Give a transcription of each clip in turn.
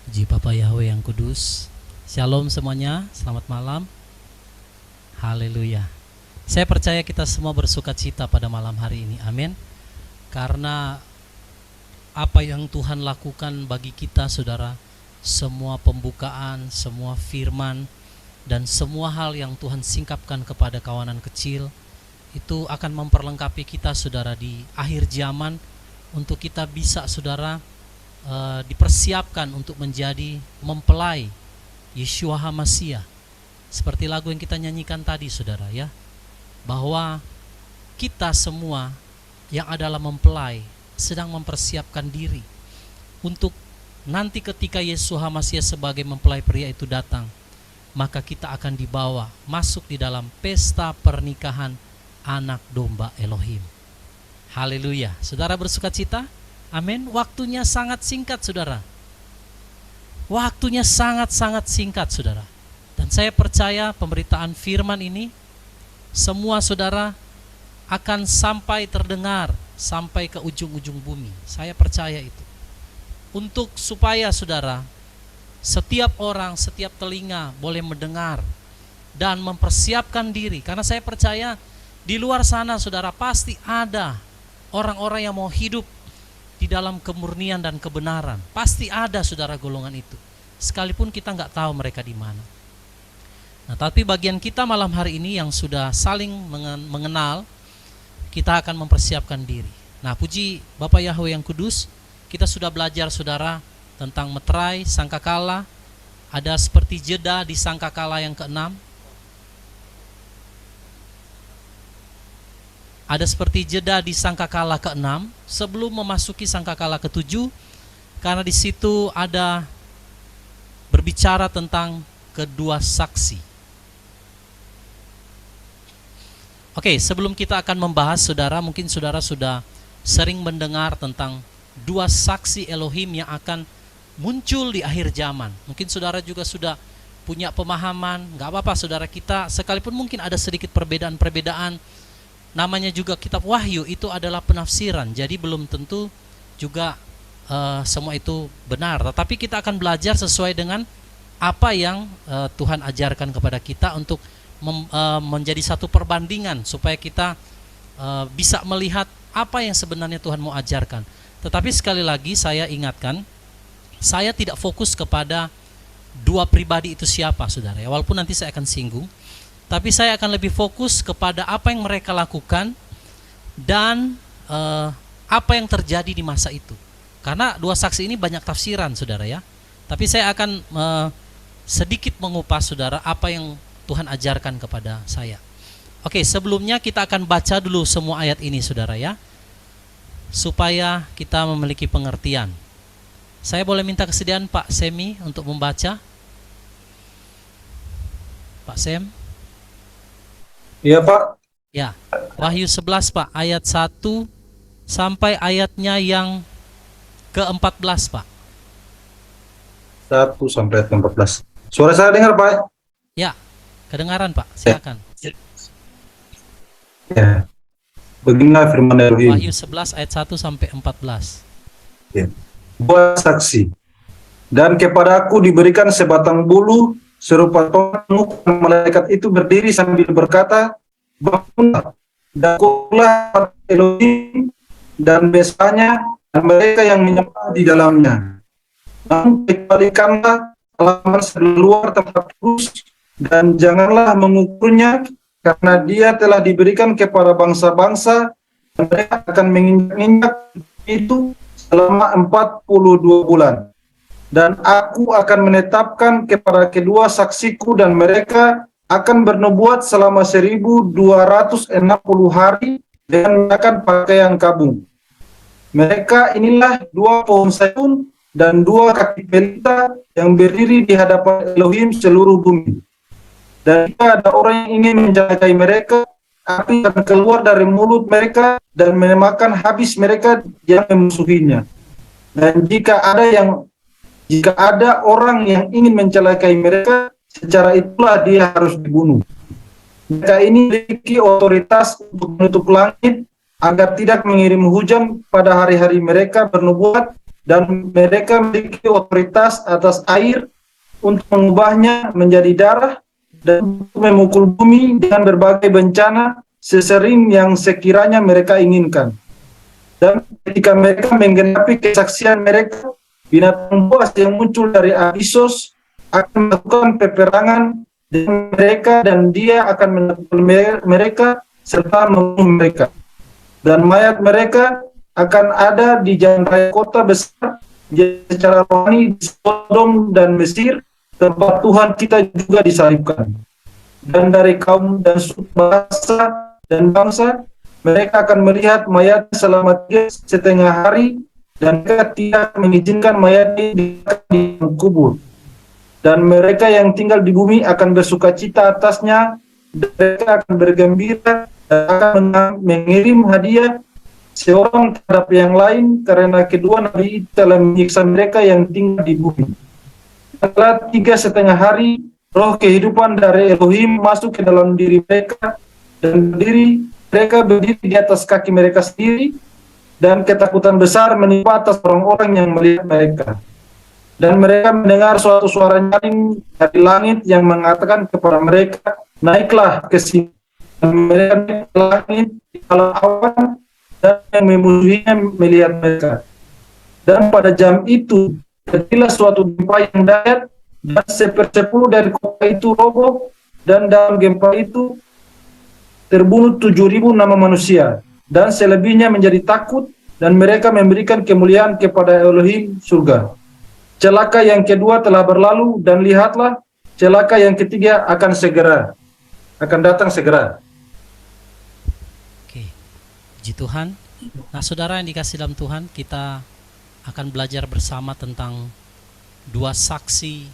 Puji Bapa Yahweh yang kudus. Shalom semuanya, selamat malam. Haleluya. Saya percaya kita semua bersuka cita pada malam hari ini, amin. Karena apa yang Tuhan lakukan bagi kita, saudara, semua pembukaan, semua firman, dan semua hal yang Tuhan singkapkan kepada kawanan kecil, itu akan memperlengkapi kita, saudara, di akhir zaman, untuk kita bisa, saudara, dipersiapkan untuk menjadi mempelai Yeshua HaMashiach. Seperti lagu yang kita nyanyikan tadi, saudara, ya, bahwa kita semua yang adalah mempelai sedang mempersiapkan diri untuk nanti ketika Yeshua HaMashiach sebagai mempelai pria itu datang, maka kita akan dibawa masuk di dalam pesta pernikahan anak domba Elohim. Haleluya. Saudara bersuka cita? Amin. Waktunya sangat singkat, saudara. Waktunya sangat-sangat singkat, saudara. Dan saya percaya pemberitaan firman ini semua saudara akan sampai terdengar sampai ke ujung-ujung bumi. Saya percaya itu. Untuk supaya saudara, setiap orang, setiap telinga boleh mendengar dan mempersiapkan diri. Karena saya percaya di luar sana, saudara, pasti ada orang-orang yang mau hidup di dalam kemurnian dan kebenaran. Pasti ada, saudara, golongan itu. Sekalipun kita nggak tahu mereka di mana. Nah, tapi bagian kita malam hari ini yang sudah saling mengenal, kita akan mempersiapkan diri. Nah, puji Bapa Yahweh yang kudus, kita sudah belajar, saudara, tentang meterai, sangkakala. Ada seperti jeda di sangkakala yang keenam. Ada seperti jeda di sangkakala ke-6 sebelum memasuki sangkakala ke-7, karena di situ ada berbicara tentang kedua saksi. Oke, sebelum kita akan membahas, saudara, mungkin saudara sudah sering mendengar tentang dua saksi Elohim yang akan muncul di akhir zaman. Mungkin saudara juga sudah punya pemahaman, nggak apa-apa saudara, kita sekalipun mungkin ada sedikit perbedaan-perbedaan. Namanya juga kitab Wahyu, itu adalah penafsiran, jadi belum tentu juga semua itu benar. Tetapi kita akan belajar sesuai dengan apa yang Tuhan ajarkan kepada kita untuk menjadi satu perbandingan, supaya kita bisa melihat apa yang sebenarnya Tuhan mau ajarkan. Tetapi sekali lagi saya ingatkan, saya tidak fokus kepada dua pribadi itu siapa, saudara, ya, walaupun nanti saya akan singgung. Tapi saya akan lebih fokus kepada apa yang mereka lakukan dan apa yang terjadi di masa itu. Karena dua saksi ini banyak tafsiran, saudara, ya. Tapi saya akan sedikit mengupas, saudara, apa yang Tuhan ajarkan kepada saya. Oke, sebelumnya kita akan baca dulu semua ayat ini, saudara, ya, supaya kita memiliki pengertian. Saya boleh minta kesediaan Pak Semi untuk membaca? Pak Sem? Iya, Pak. Ya, Wahyu 11, Pak, ayat 1 sampai ayatnya yang ke-14, Pak. 1 sampai 14. Suara saya dengar, Pak? Ya, kedengaran, Pak. Silakan. Ya. Beginilah firman Elohim. Wahyu 11 ayat 1 sampai 14. Ya. Dua saksi. Dan kepada aku diberikan sebatang bulu serupa tongkat, malaikat itu berdiri sambil berkata, bangunlah, dan kukulah Elohim dan besarnya dan mereka yang menyembah di dalamnya. Namun kembalikanlah halaman luar tempat kudus dan janganlah mengukurnya, karena dia telah diberikan kepada bangsa-bangsa dan mereka akan menginjak-injak itu selama 42 bulan. Dan aku akan menetapkan kepada kedua saksiku dan mereka akan bernubuat selama 1260 hari dengan mengenakan pakaian kabung. Mereka inilah dua pohon zaitun dan dua kaki pelita yang berdiri di hadapan Elohim seluruh bumi. Dan jika ada orang yang ingin menjelakai mereka, api akan keluar dari mulut mereka dan memakan habis mereka yang memusuhinya. Dan jika ada orang yang ingin mencelakai mereka, secara itulah dia harus dibunuh. Mereka ini memiliki otoritas untuk menutup langit agar tidak mengirim hujan pada hari-hari mereka bernubuat, dan mereka memiliki otoritas atas air untuk mengubahnya menjadi darah dan memukul bumi dengan berbagai bencana sesering yang sekiranya mereka inginkan. Dan ketika mereka menggenapi kesaksian mereka, binatang buas yang muncul dari Abisos akan melakukan peperangan dengan mereka dan dia akan menakutkan mereka serta membunuh mereka. Dan mayat mereka akan ada di jalan raya kota besar secara rohani di Sodom dan Mesir, tempat Tuhan kita juga disalibkan. Dan dari kaum dan suku bahasa dan bangsa, mereka akan melihat mayat selama 3,5 hari, dan mereka tidak mengizinkan mayatnya di kubur. Dan mereka yang tinggal di bumi akan bersukacita atasnya, dan mereka akan bergembira dan akan mengirim hadiah seorang terhadap yang lain, karena kedua nabi itu telah menyiksa mereka yang tinggal di bumi. Setelah 3,5 hari, roh kehidupan dari Elohim masuk ke dalam diri mereka, dan mereka berdiri di atas kaki mereka sendiri, dan ketakutan besar menimpa atas orang-orang yang melihat mereka. Dan mereka mendengar suatu suara nyaring dari langit yang mengatakan kepada mereka, naiklah ke sini. Dan mereka naik ke langit di dalam awan, dan yang memusuhinya melihat mereka. Dan pada jam itu terjadilah suatu gempa yang dahsyat, dan 1/10 dari kota itu roboh, dan dalam gempa itu terbunuh 7.000 nama manusia, dan selebihnya menjadi takut, dan mereka memberikan kemuliaan kepada Elohim surga. Celaka yang kedua telah berlalu, dan lihatlah, celaka yang ketiga akan datang segera. Oke, puji Tuhan. Nah, saudara yang dikasih dalam Tuhan, kita akan belajar bersama tentang dua saksi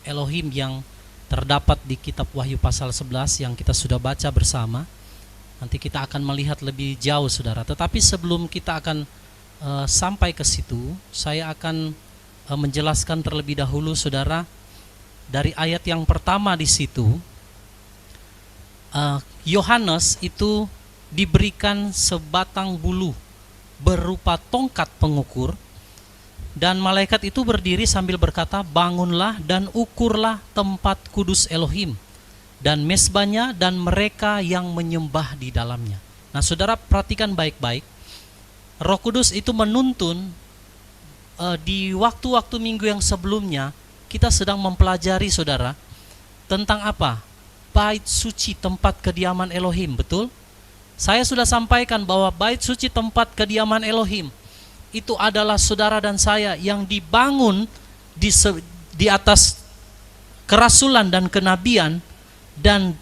Elohim yang terdapat di kitab Wahyu pasal 11 yang kita sudah baca bersama. Nanti kita akan melihat lebih jauh, saudara. Tetapi sebelum kita akan sampai ke situ, saya akan menjelaskan terlebih dahulu, saudara, dari ayat yang pertama di situ. Yohanes itu diberikan sebatang bulu berupa tongkat pengukur, dan malaikat itu berdiri sambil berkata, bangunlah dan ukurlah tempat kudus Elohim dan mesbahnya dan mereka yang menyembah di dalamnya. Nah, saudara, perhatikan baik-baik. Roh Kudus itu menuntun di waktu-waktu minggu yang sebelumnya kita sedang mempelajari, saudara, tentang apa? Bait suci, tempat kediaman Elohim, betul? Saya sudah sampaikan bahwa bait suci, tempat kediaman Elohim, itu adalah saudara dan saya yang dibangun di atas kerasulan dan kenabian, dan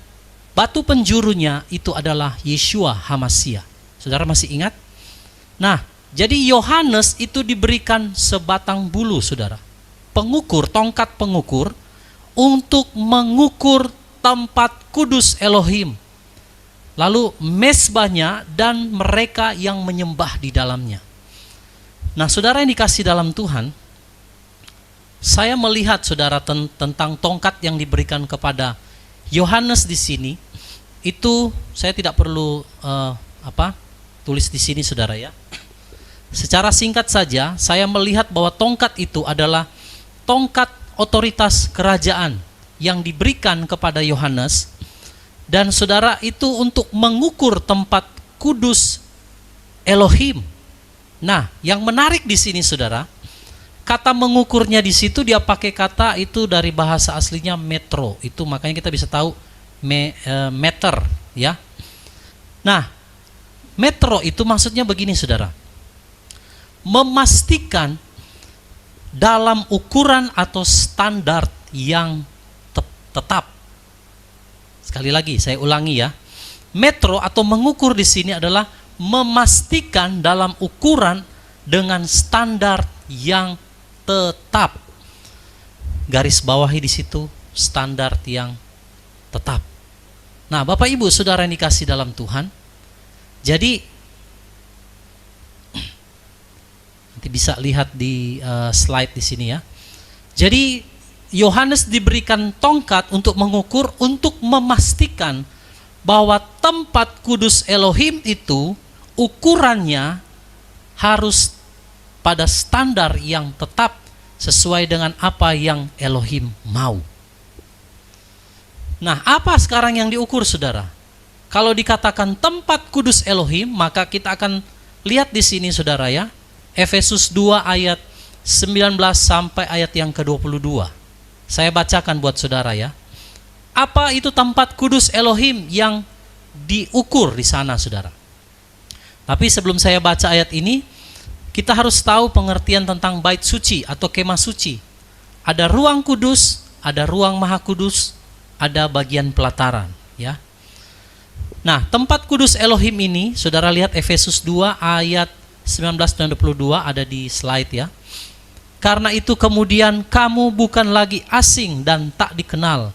batu penjurunya itu adalah Yeshua HaMashiach. Saudara masih ingat? Nah, jadi Yohanes itu diberikan sebatang bulu, saudara, pengukur, tongkat pengukur, untuk mengukur tempat kudus Elohim, lalu mesbahnya dan mereka yang menyembah di dalamnya. Nah, saudara yang dikasih dalam Tuhan, saya melihat, saudara, tentang tongkat yang diberikan kepada Yohanes di sini. Itu saya tidak perlu tulis di sini, saudara, ya. Secara singkat saja, saya melihat bahwa tongkat itu adalah tongkat otoritas kerajaan yang diberikan kepada Yohanes, dan saudara, itu untuk mengukur tempat kudus Elohim. Nah, yang menarik di sini, saudara, kata mengukurnya di situ dia pakai kata itu dari bahasa aslinya metro. Itu makanya kita bisa tahu meter, ya. Nah, metro itu maksudnya begini, saudara. Memastikan dalam ukuran atau standar yang tetap. Sekali lagi saya ulangi, ya. Metro atau mengukur di sini adalah memastikan dalam ukuran dengan standar yang tetap. Garis bawahi di situ, standar yang tetap. Nah, Bapak Ibu Saudara yang dikasih dalam Tuhan, jadi nanti bisa lihat di slide di sini, ya. Jadi Yohanes diberikan tongkat untuk mengukur, untuk memastikan bahwa tempat kudus Elohim itu ukurannya harus pada standar yang tetap sesuai dengan apa yang Elohim mau. Nah, apa sekarang yang diukur, saudara? Kalau dikatakan tempat kudus Elohim, maka kita akan lihat di sini, saudara ya. Efesus 2 ayat 19 sampai ayat yang ke-22. Saya bacakan buat saudara ya. Apa itu tempat kudus Elohim yang diukur di sana, saudara? Tapi sebelum saya baca ayat ini, kita harus tahu pengertian tentang bait suci atau kemah suci. Ada ruang kudus, ada ruang maha kudus, ada bagian pelataran, ya. Nah, tempat kudus Elohim ini, saudara lihat Efesus 2 ayat 19 dan 22 ada di slide ya. Karena itu kemudian kamu bukan lagi asing dan tak dikenal,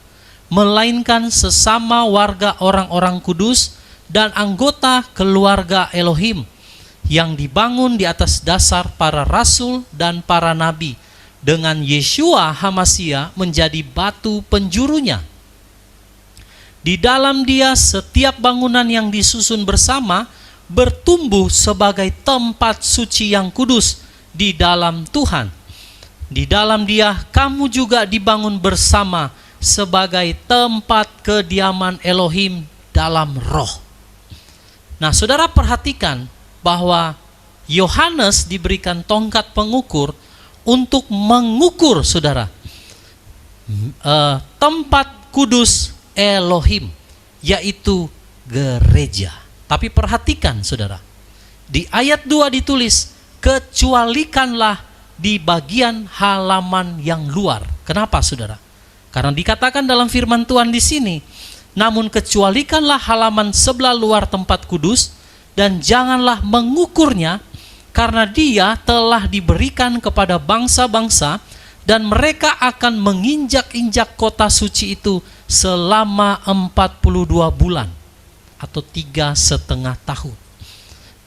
melainkan sesama warga orang-orang kudus dan anggota keluarga Elohim yang dibangun di atas dasar para rasul dan para nabi, dengan Yeshua HaMasyiah menjadi batu penjurunya. Di dalam Dia setiap bangunan yang disusun bersama bertumbuh sebagai tempat suci yang kudus di dalam Tuhan. Di dalam Dia kamu juga dibangun bersama sebagai tempat kediaman Elohim dalam roh. Nah, saudara perhatikan bahwa Yohanes diberikan tongkat pengukur untuk mengukur, saudara, tempat kudus Elohim, yaitu gereja. Tapi perhatikan, saudara, di ayat 2 ditulis, kecualikanlah di bagian halaman yang luar. Kenapa, saudara? Karena dikatakan dalam firman Tuhan di sini, namun kecualikanlah halaman sebelah luar tempat kudus, dan janganlah mengukurnya, karena dia telah diberikan kepada bangsa-bangsa, dan mereka akan menginjak-injak kota suci itu selama 42 bulan atau 3,5 tahun.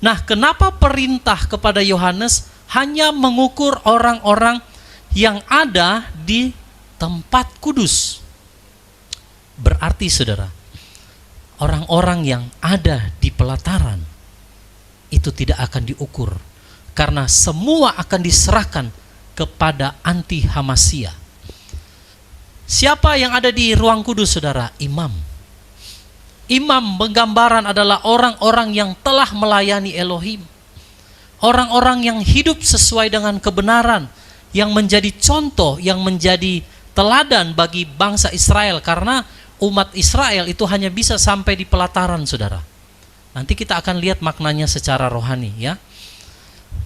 Nah, kenapa perintah kepada Yohanes hanya mengukur orang-orang yang ada di tempat kudus? Berarti, saudara, orang-orang yang ada di pelataran itu tidak akan diukur, karena semua akan diserahkan kepada anti Hamasyiah. Siapa yang ada di ruang kudus, saudara? Imam. Imam penggambaran adalah orang-orang yang telah melayani Elohim, orang-orang yang hidup sesuai dengan kebenaran, yang menjadi contoh, yang menjadi teladan bagi bangsa Israel, karena umat Israel itu hanya bisa sampai di pelataran, saudara. Nanti kita akan lihat maknanya secara rohani ya.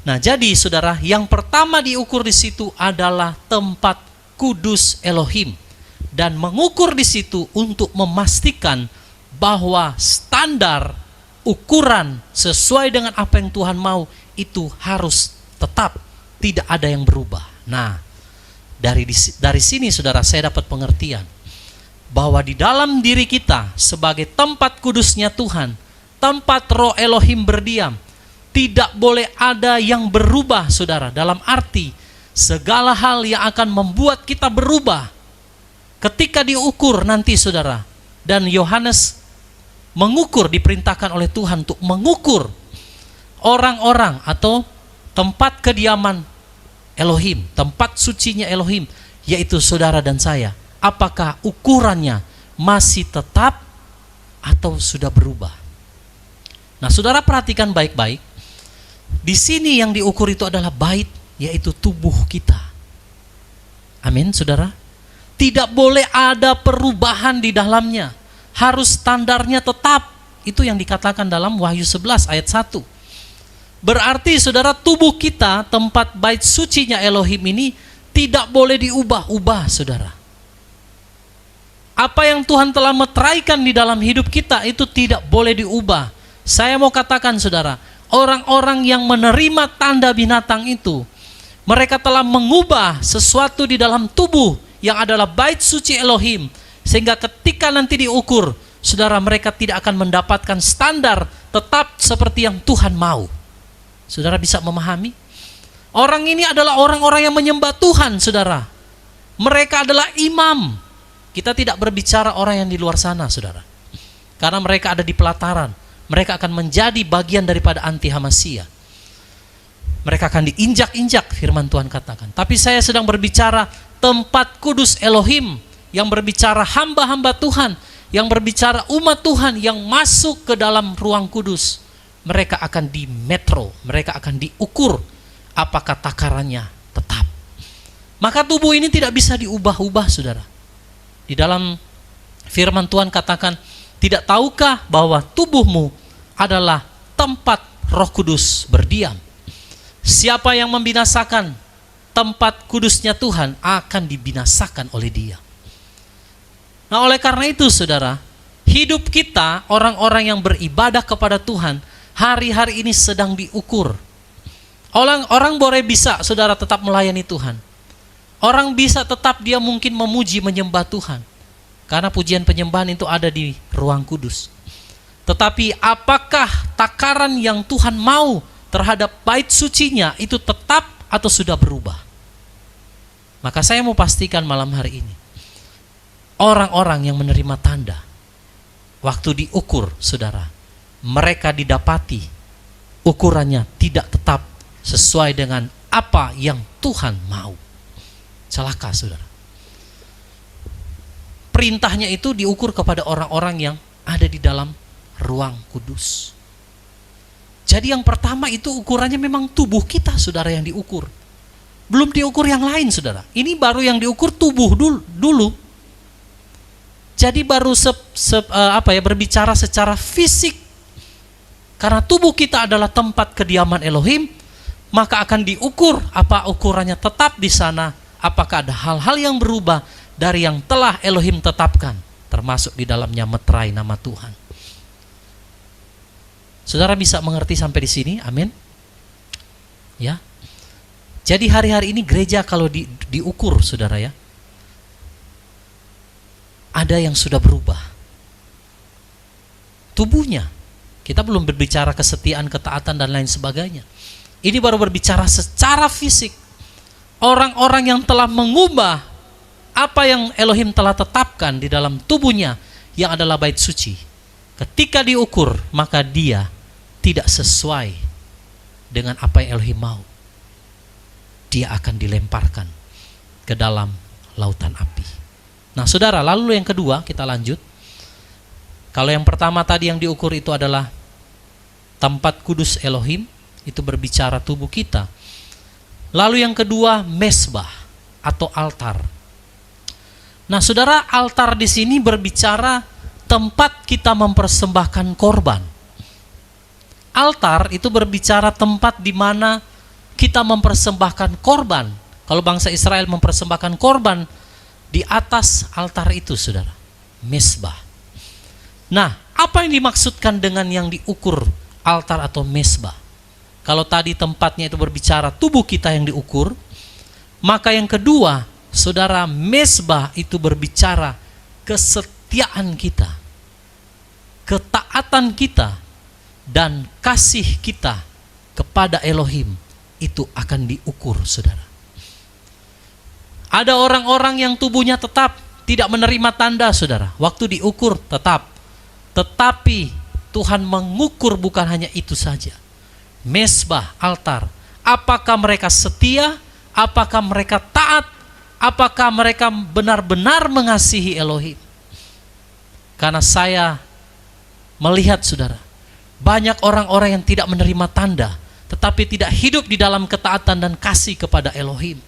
Nah, jadi saudara, yang pertama diukur di situ adalah tempat kudus Elohim, dan mengukur di situ untuk memastikan bahwa standar ukuran sesuai dengan apa yang Tuhan mau itu harus tetap, tidak ada yang berubah. Nah, dari sini saudara, saya dapat pengertian bahwa di dalam diri kita sebagai tempat kudusnya Tuhan, tempat roh Elohim berdiam, tidak boleh ada yang berubah, saudara. Dalam arti segala hal yang akan membuat kita berubah ketika diukur nanti, saudara. Dan Yohanes mengukur, diperintahkan oleh Tuhan untuk mengukur orang-orang atau tempat kediaman Elohim, tempat sucinya Elohim, yaitu saudara dan saya. Apakah ukurannya masih tetap atau sudah berubah? Nah, saudara perhatikan baik-baik. Di sini yang diukur itu adalah bait, yaitu tubuh kita. Amin, saudara. Tidak boleh ada perubahan di dalamnya. Harus standarnya tetap. Itu yang dikatakan dalam Wahyu 11 ayat 1. Berarti, saudara, tubuh kita, tempat bait sucinya Elohim ini tidak boleh diubah-ubah, saudara. Apa yang Tuhan telah meteraikan di dalam hidup kita itu tidak boleh diubah. Saya mau katakan, saudara, orang-orang yang menerima tanda binatang itu, mereka telah mengubah sesuatu di dalam tubuh yang adalah bait suci Elohim, sehingga ketika nanti diukur, saudara, mereka tidak akan mendapatkan standar tetap seperti yang Tuhan mau. Saudara bisa memahami? Orang ini adalah orang-orang yang menyembah Tuhan, saudara. Mereka adalah imam. Kita tidak berbicara orang yang di luar sana, saudara. Karena mereka ada di pelataran. Mereka akan menjadi bagian daripada anti Hamasyiah. Mereka akan diinjak-injak, firman Tuhan katakan. Tapi saya sedang berbicara tempat kudus Elohim, yang berbicara hamba-hamba Tuhan, yang berbicara umat Tuhan yang masuk ke dalam ruang kudus. Mereka akan dimetro, mereka akan diukur apakah takarannya tetap. Maka tubuh ini tidak bisa diubah-ubah, saudara. Di dalam firman Tuhan katakan, tidak tahukah bahwa tubuhmu adalah tempat Roh Kudus berdiam? Siapa yang membinasakan tempat kudusnya Tuhan akan dibinasakan oleh Dia. Nah, oleh karena itu, saudara, hidup kita, orang-orang yang beribadah kepada Tuhan, hari-hari ini sedang diukur. Orang boleh bisa, saudara, tetap melayani Tuhan. Orang bisa tetap dia mungkin memuji, menyembah Tuhan. Karena pujian penyembahan itu ada di ruang kudus. Tetapi apakah takaran yang Tuhan mau terhadap bait sucinya itu tetap atau sudah berubah? Maka saya mau pastikan malam hari ini, orang-orang yang menerima tanda, waktu diukur, saudara, mereka didapati ukurannya tidak tetap sesuai dengan apa yang Tuhan mau. Celaka, saudara. Perintahnya itu diukur kepada orang-orang yang ada di dalam ruang kudus. Jadi yang pertama itu ukurannya memang tubuh kita, saudara, yang diukur. Belum diukur yang lain, saudara. Ini baru yang diukur tubuh dulu. Jadi baru berbicara secara fisik. Karena tubuh kita adalah tempat kediaman Elohim, maka akan diukur apa ukurannya tetap di sana, apakah ada hal-hal yang berubah dari yang telah Elohim tetapkan, termasuk di dalamnya meterai nama Tuhan. Saudara bisa mengerti sampai di sini? Amin. Ya. Jadi hari-hari ini gereja kalau diukur, saudara, ya, ada yang sudah berubah. Tubuhnya. Kita belum berbicara kesetiaan, ketaatan, dan lain sebagainya. Ini baru berbicara secara fisik. Orang-orang yang telah mengubah apa yang Elohim telah tetapkan di dalam tubuhnya, yang adalah bait suci. Ketika diukur, maka dia tidak sesuai dengan apa yang Elohim mau. Dia akan dilemparkan ke dalam lautan api. Nah, saudara, lalu yang kedua, kita lanjut. Kalau yang pertama tadi yang diukur itu adalah tempat kudus Elohim, itu berbicara tubuh kita. Lalu yang kedua, mesbah atau altar. Nah, saudara, altar di sini berbicara tempat kita mempersembahkan korban. Altar itu berbicara tempat di mana kita mempersembahkan korban. Kalau bangsa Israel mempersembahkan korban di atas altar itu, saudara, mesbah. Nah, apa yang dimaksudkan dengan yang diukur altar atau mesbah? Kalau tadi tempatnya itu berbicara tubuh kita yang diukur, maka yang kedua, saudara, mesbah itu berbicara kesetiaan kita, ketaatan kita, dan kasih kita kepada Elohim itu akan diukur, saudara. Ada orang-orang yang tubuhnya tetap tidak menerima tanda, saudara. Waktu diukur tetap. Tetapi Tuhan mengukur bukan hanya itu saja. Mesbah, altar. Apakah mereka setia? Apakah mereka taat? Apakah mereka benar-benar mengasihi Elohim? Karena saya melihat, saudara, banyak orang-orang yang tidak menerima tanda, tetapi tidak hidup di dalam ketaatan dan kasih kepada Elohim.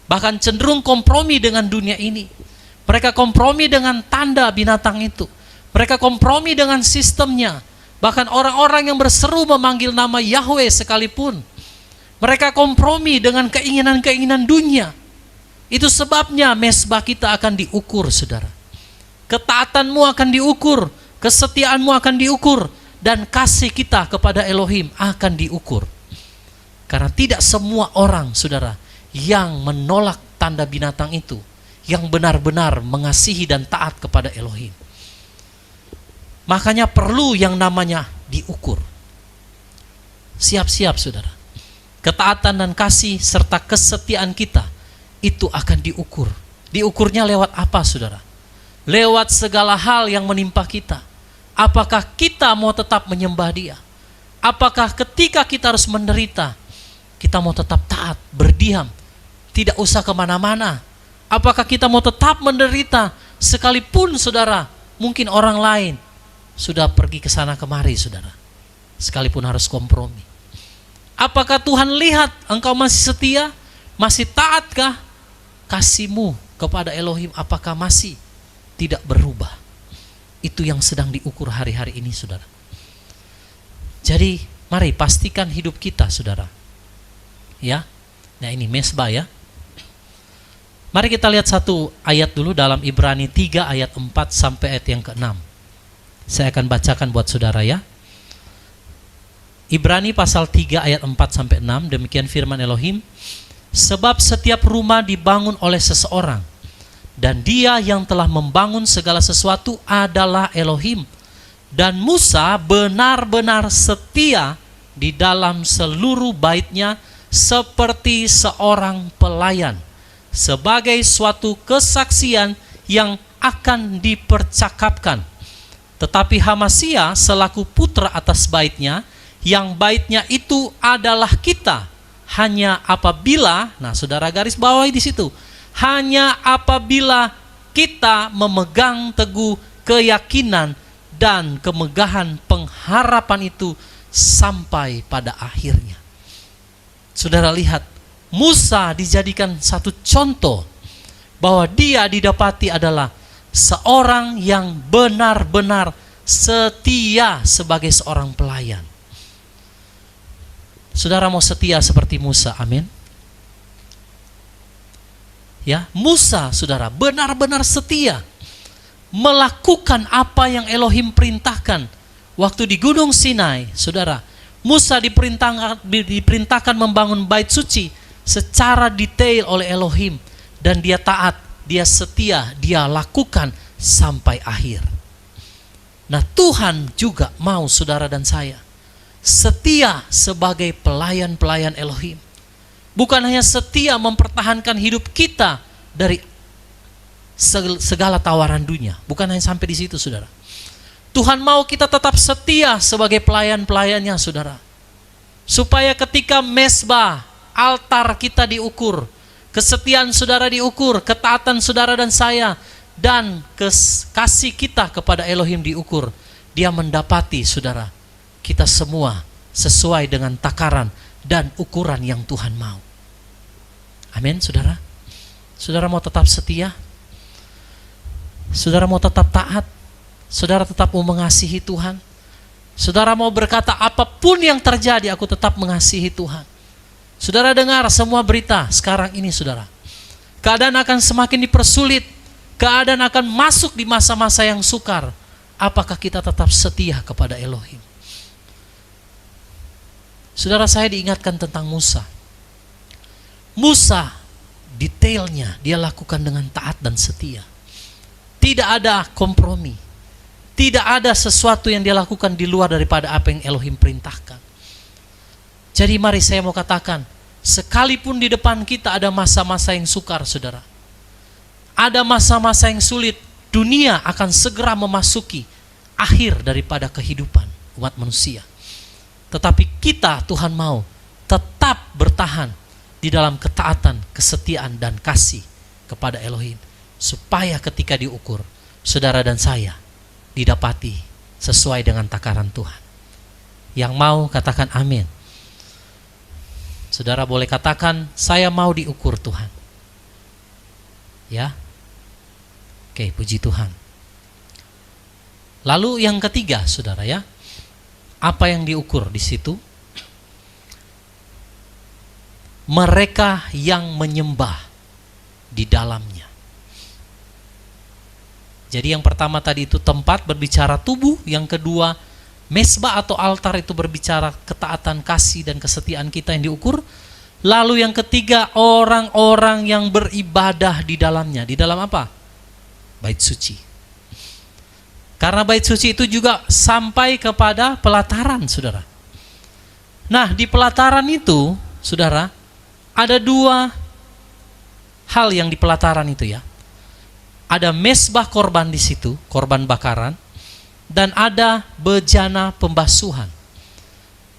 Bahkan cenderung kompromi dengan dunia ini. Mereka kompromi dengan tanda binatang itu. Mereka kompromi dengan sistemnya. Bahkan orang-orang yang berseru memanggil nama Yahweh sekalipun, mereka kompromi dengan keinginan-keinginan dunia. Itu sebabnya mesbah kita akan diukur, saudara. Ketaatanmu akan diukur, kesetiaanmu akan diukur, dan kasih kita kepada Elohim akan diukur. Karena tidak semua orang, saudara, yang menolak tanda binatang itu, yang benar-benar mengasihi dan taat kepada Elohim. Makanya perlu yang namanya diukur. Siap-siap, saudara. Ketaatan dan kasih serta kesetiaan kita itu akan diukur. Diukurnya lewat apa, saudara? Lewat segala hal yang menimpa kita. Apakah kita mau tetap menyembah Dia? Apakah ketika kita harus menderita, kita mau tetap taat, berdiam, tidak usah kemana-mana? Apakah kita mau tetap menderita sekalipun saudara, mungkin orang lain sudah pergi ke sana kemari saudara, sekalipun harus kompromi? Apakah Tuhan lihat engkau masih setia, masih taatkah? Kasihmu kepada Elohim apakah masih tidak berubah? Itu yang sedang diukur hari-hari ini saudara. Jadi mari pastikan hidup kita saudara, ya. Nah ini mesbah ya. Mari kita lihat satu ayat dulu dalam Ibrani 3 ayat 4 sampai ayat yang ke-6. Saya akan bacakan buat saudara ya. Ibrani pasal 3 ayat 4 sampai 6, demikian firman Elohim. Sebab setiap rumah dibangun oleh seseorang, dan dia yang telah membangun segala sesuatu adalah Elohim. Dan Musa benar-benar setia di dalam seluruh baitnya seperti seorang pelayan, sebagai suatu kesaksian yang akan dipercakapkan. Tetapi Hamasia selaku putra atas baitnya, yang baitnya itu adalah kita, hanya apabila, nah saudara garis bawahi di situ, hanya apabila kita memegang teguh keyakinan dan kemegahan pengharapan itu sampai pada akhirnya. Saudara lihat, Musa dijadikan satu contoh bahwa dia didapati adalah seorang yang benar-benar setia sebagai seorang pelayan. Saudara mau setia seperti Musa, amin? Ya, Musa saudara benar-benar setia melakukan apa yang Elohim perintahkan. Waktu di Gunung Sinai, saudara, Musa diperintahkan membangun bait suci secara detail oleh Elohim, dan dia taat, dia setia, dia lakukan sampai akhir. Nah, Tuhan juga mau saudara dan saya setia sebagai pelayan-pelayan Elohim. Bukan hanya setia mempertahankan hidup kita dari segala tawaran dunia. Bukan hanya sampai di situ saudara. Tuhan mau kita tetap setia sebagai pelayan-pelayannya saudara. Supaya ketika mesbah, altar kita diukur, kesetiaan saudara diukur, ketaatan saudara dan saya, dan kasih kita kepada Elohim diukur. Dia mendapati saudara, kita semua sesuai dengan takaran dan ukuran yang Tuhan mau. Amin saudara. Saudara mau tetap setia? Saudara mau tetap taat? Saudara tetap mau mengasihi Tuhan? Saudara mau berkata apapun yang terjadi aku tetap mengasihi Tuhan? Saudara dengar semua berita sekarang ini saudara. Keadaan akan semakin dipersulit. Keadaan akan masuk di masa-masa yang sukar. Apakah kita tetap setia kepada Elohim? Saudara, saya diingatkan tentang Musa. Musa detailnya dia lakukan dengan taat dan setia. Tidak ada kompromi. Tidak ada sesuatu yang dia lakukan di luar daripada apa yang Elohim perintahkan. Jadi mari saya mau katakan, sekalipun di depan kita ada masa-masa yang sukar saudara, ada masa-masa yang sulit, dunia akan segera memasuki akhir daripada kehidupan umat manusia. Tetapi kita, Tuhan mau tetap bertahan di dalam ketaatan, kesetiaan, dan kasih kepada Elohim. Supaya ketika diukur, saudara dan saya didapati sesuai dengan takaran Tuhan. Yang mau katakan amin. Saudara boleh katakan, saya mau diukur Tuhan. Ya. Oke, puji Tuhan. Lalu yang ketiga, saudara ya. Apa yang diukur di situ? Mereka yang menyembah di dalamnya. Jadi yang pertama tadi itu tempat berbicara tubuh, yang kedua mesbah atau altar itu berbicara ketaatan, kasih, dan kesetiaan kita yang diukur. Lalu yang ketiga orang-orang yang beribadah di dalamnya. Di dalam apa? Bait suci. Karena bait suci itu juga sampai kepada pelataran, saudara. Nah, di pelataran itu, saudara, ada dua hal yang di pelataran itu ya. Ada mesbah korban di situ, korban bakaran, dan ada bejana pembasuhan.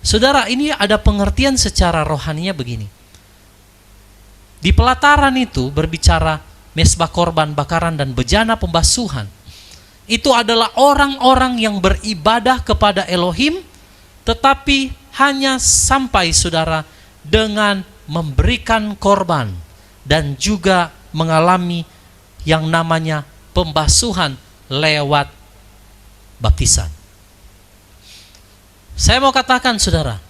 Saudara, ini ada pengertian secara rohaninya begini. Di pelataran itu berbicara mesbah korban bakaran dan bejana pembasuhan. Itu adalah orang-orang yang beribadah kepada Elohim, tetapi hanya sampai saudara dengan memberikan korban dan juga mengalami yang namanya pembasuhan lewat baptisan. Saya mau katakan saudara,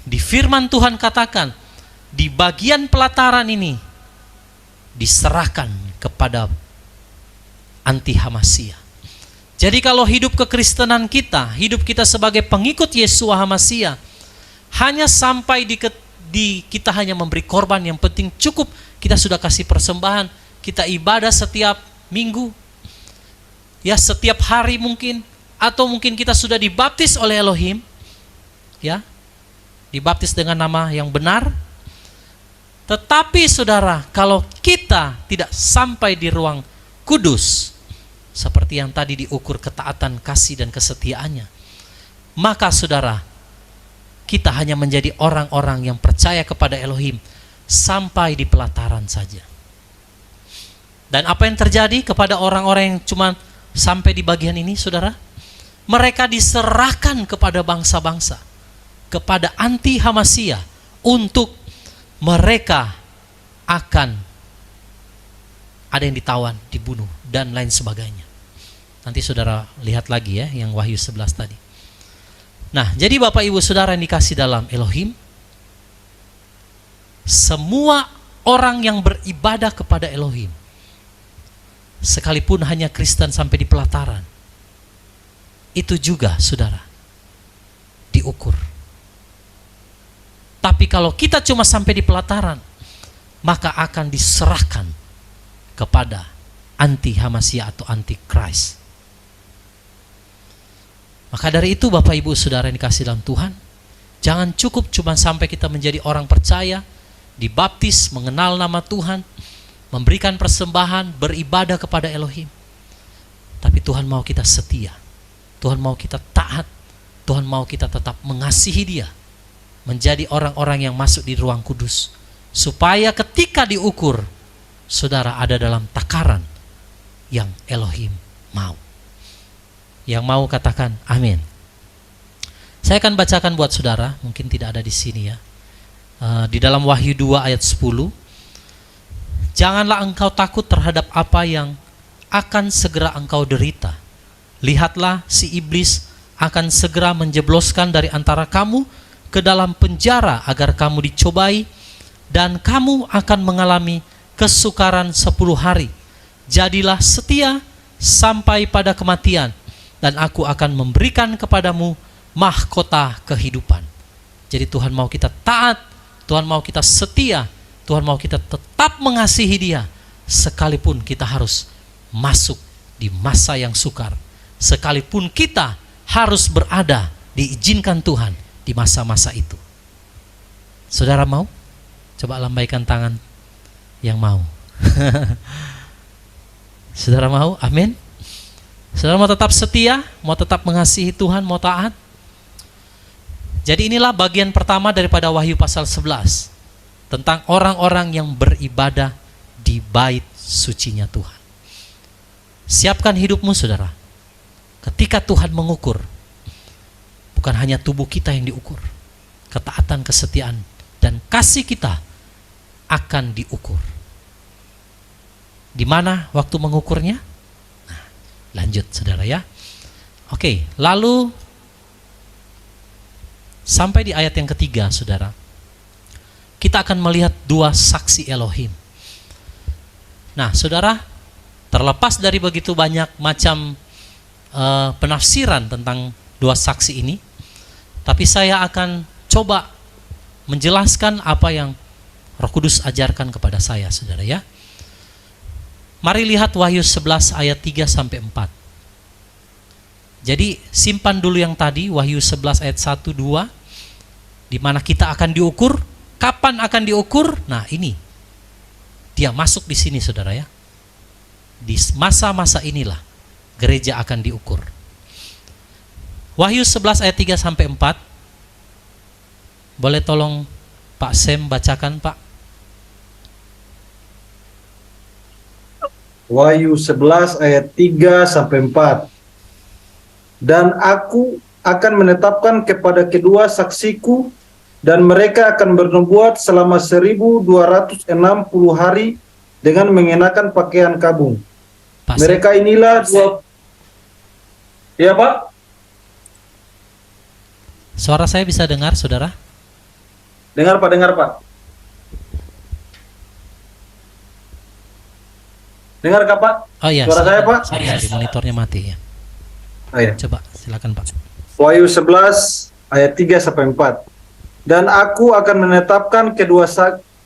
di firman Tuhan katakan, di bagian pelataran ini diserahkan kepada anti Hamasia. Jadi kalau hidup kekristenan kita, hidup kita sebagai pengikut Yeshua Hamasia, hanya sampai kita hanya memberi korban, yang penting cukup kita sudah kasih persembahan, kita ibadah setiap minggu, ya setiap hari mungkin, atau mungkin kita sudah dibaptis oleh Elohim, ya, dibaptis dengan nama yang benar. Tetapi saudara, kalau kita tidak sampai di ruang kudus, seperti yang tadi diukur ketaatan, kasih, dan kesetiaannya, maka saudara, kita hanya menjadi orang-orang yang percaya kepada Elohim sampai di pelataran saja. Dan apa yang terjadi kepada orang-orang yang cuma sampai di bagian ini, saudara? Mereka diserahkan kepada bangsa-bangsa, kepada anti Hamasia, untuk mereka akan ada yang ditawan, dibunuh, dan lain sebagainya. Nanti saudara lihat lagi ya, yang Wahyu 11 tadi. Nah, jadi Bapak Ibu Saudara yang dikasih dalam Elohim, semua orang yang beribadah kepada Elohim, sekalipun hanya Kristen sampai di pelataran, itu juga saudara diukur. Tapi kalau kita cuma sampai di pelataran, maka akan diserahkan kepada anti Hamasia atau anti Christ. Maka dari itu Bapak Ibu Saudara yang dikasih dalam Tuhan, jangan cukup cuma sampai kita menjadi orang percaya, dibaptis, mengenal nama Tuhan, memberikan persembahan, beribadah kepada Elohim. Tapi Tuhan mau kita setia, Tuhan mau kita taat, Tuhan mau kita tetap mengasihi Dia, menjadi orang-orang yang masuk di ruang kudus, supaya ketika diukur, saudara ada dalam takaran yang Elohim mau. Yang mau katakan amin. Saya akan bacakan buat saudara, mungkin tidak ada di sini ya. Di dalam Wahyu 2 ayat 10, janganlah engkau takut terhadap apa yang akan segera engkau derita. Lihatlah, si iblis akan segera menjebloskan dari antara kamu ke dalam penjara agar kamu dicobai, dan kamu akan mengalami kesukaran 10 hari. Jadilah setia sampai pada kematian, dan aku akan memberikan kepadamu mahkota kehidupan. Jadi Tuhan mau kita taat, Tuhan mau kita setia, Tuhan mau kita tetap mengasihi Dia, sekalipun kita harus masuk di masa yang sukar, sekalipun kita harus berada, diizinkan Tuhan di masa-masa itu. Saudara mau? Coba lambaikan tangan yang mau. Saudara mau? Amin. Saudara mau tetap setia, mau tetap mengasihi Tuhan, mau taat? Jadi inilah bagian pertama daripada Wahyu pasal 11, tentang orang-orang yang beribadah di bait sucinya Tuhan. Siapkan hidupmu saudara, ketika Tuhan mengukur, bukan hanya tubuh kita yang diukur, ketaatan, kesetiaan, dan kasih kita akan diukur. Di mana waktu mengukurnya? Nah, lanjut saudara ya. Oke, lalu sampai di ayat yang ketiga saudara, kita akan melihat dua saksi Elohim. Nah saudara, terlepas dari begitu banyak macam penafsiran tentang dua saksi ini, tapi saya akan coba menjelaskan apa yang Roh Kudus ajarkan kepada saya saudara ya. Mari lihat Wahyu 11 ayat 3 sampai 4. Jadi simpan dulu yang tadi, Wahyu 11 ayat 1, 2, di mana kita akan diukur. Kapan akan diukur? Nah ini, dia masuk di sini saudara ya. Di masa-masa inilah gereja akan diukur. Wahyu 11 ayat 3 sampai 4. Boleh tolong Pak Sem bacakan, Pak? Wahyu 11 ayat 3 sampai 4. Dan aku akan menetapkan kepada kedua saksiku, dan mereka akan bernubuat selama 1260 hari dengan mengenakan pakaian kabung. Pak Sem, Mereka inilah dua. Ya Pak, suara saya bisa dengar, saudara? dengar Pak, dengar Pak. Dengar Kak Pak? Oh iya, Suara saya Pak? Sorry, monitornya mati ya. Oh, ya. Coba silakan, Pak. Wahyu 11 ayat 3 sampai 4. Dan aku akan menetapkan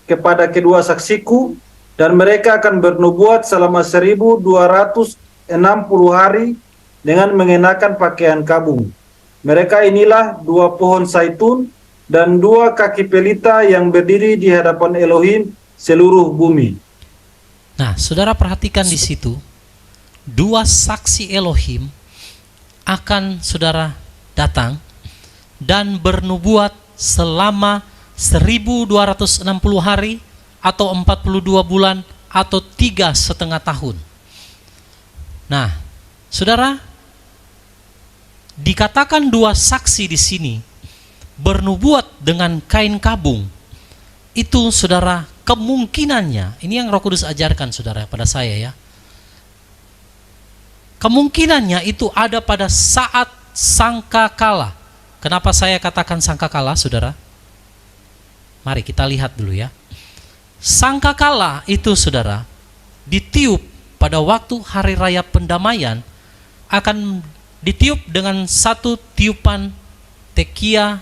kepada kedua saksiku, dan mereka akan bernubuat selama 1260 hari dengan mengenakan pakaian kabung. Mereka inilah dua pohon zaitun dan dua kaki pelita yang berdiri di hadapan Elohim seluruh bumi. Nah, saudara perhatikan di situ, dua saksi Elohim akan saudara datang dan bernubuat selama 1260 hari atau 42 bulan atau 3,5 tahun. Nah, saudara, dikatakan dua saksi di sini bernubuat dengan kain kabung. Itu saudara, kemungkinannya, ini yang Roh Kudus ajarkan saudara pada saya ya. Kemungkinannya itu ada pada saat sangkakala. Kenapa saya katakan sangkakala, saudara? Mari kita lihat dulu ya. Sangkakala itu, saudara, ditiup pada waktu hari raya pendamaian, akan ditiup dengan satu tiupan tekia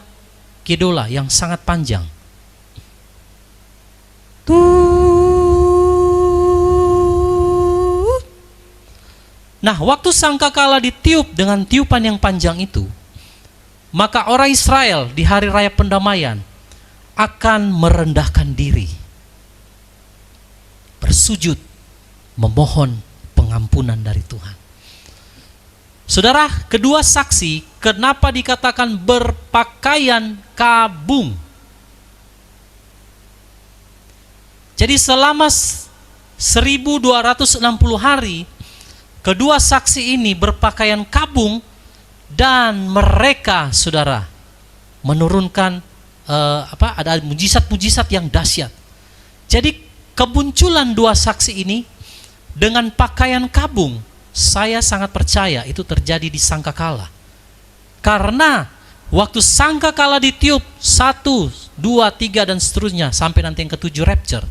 kedola yang sangat panjang. Nah, waktu sangkakala ditiup dengan tiupan yang panjang itu, maka orang Israel di hari raya pendamaian akan merendahkan diri, bersujud, memohon pengampunan dari Tuhan. Saudara, kedua saksi kenapa dikatakan berpakaian kabung? Jadi selama 1260 hari, kedua saksi ini berpakaian kabung, dan mereka, saudara, menurunkan ada mujizat-mujizat yang dahsyat. Jadi kemunculan dua saksi ini dengan pakaian kabung, saya sangat percaya itu terjadi di sangkakala. Karena waktu sangkakala ditiup 1, 2, 3 dan seterusnya sampai nanti yang ke-7 rapture,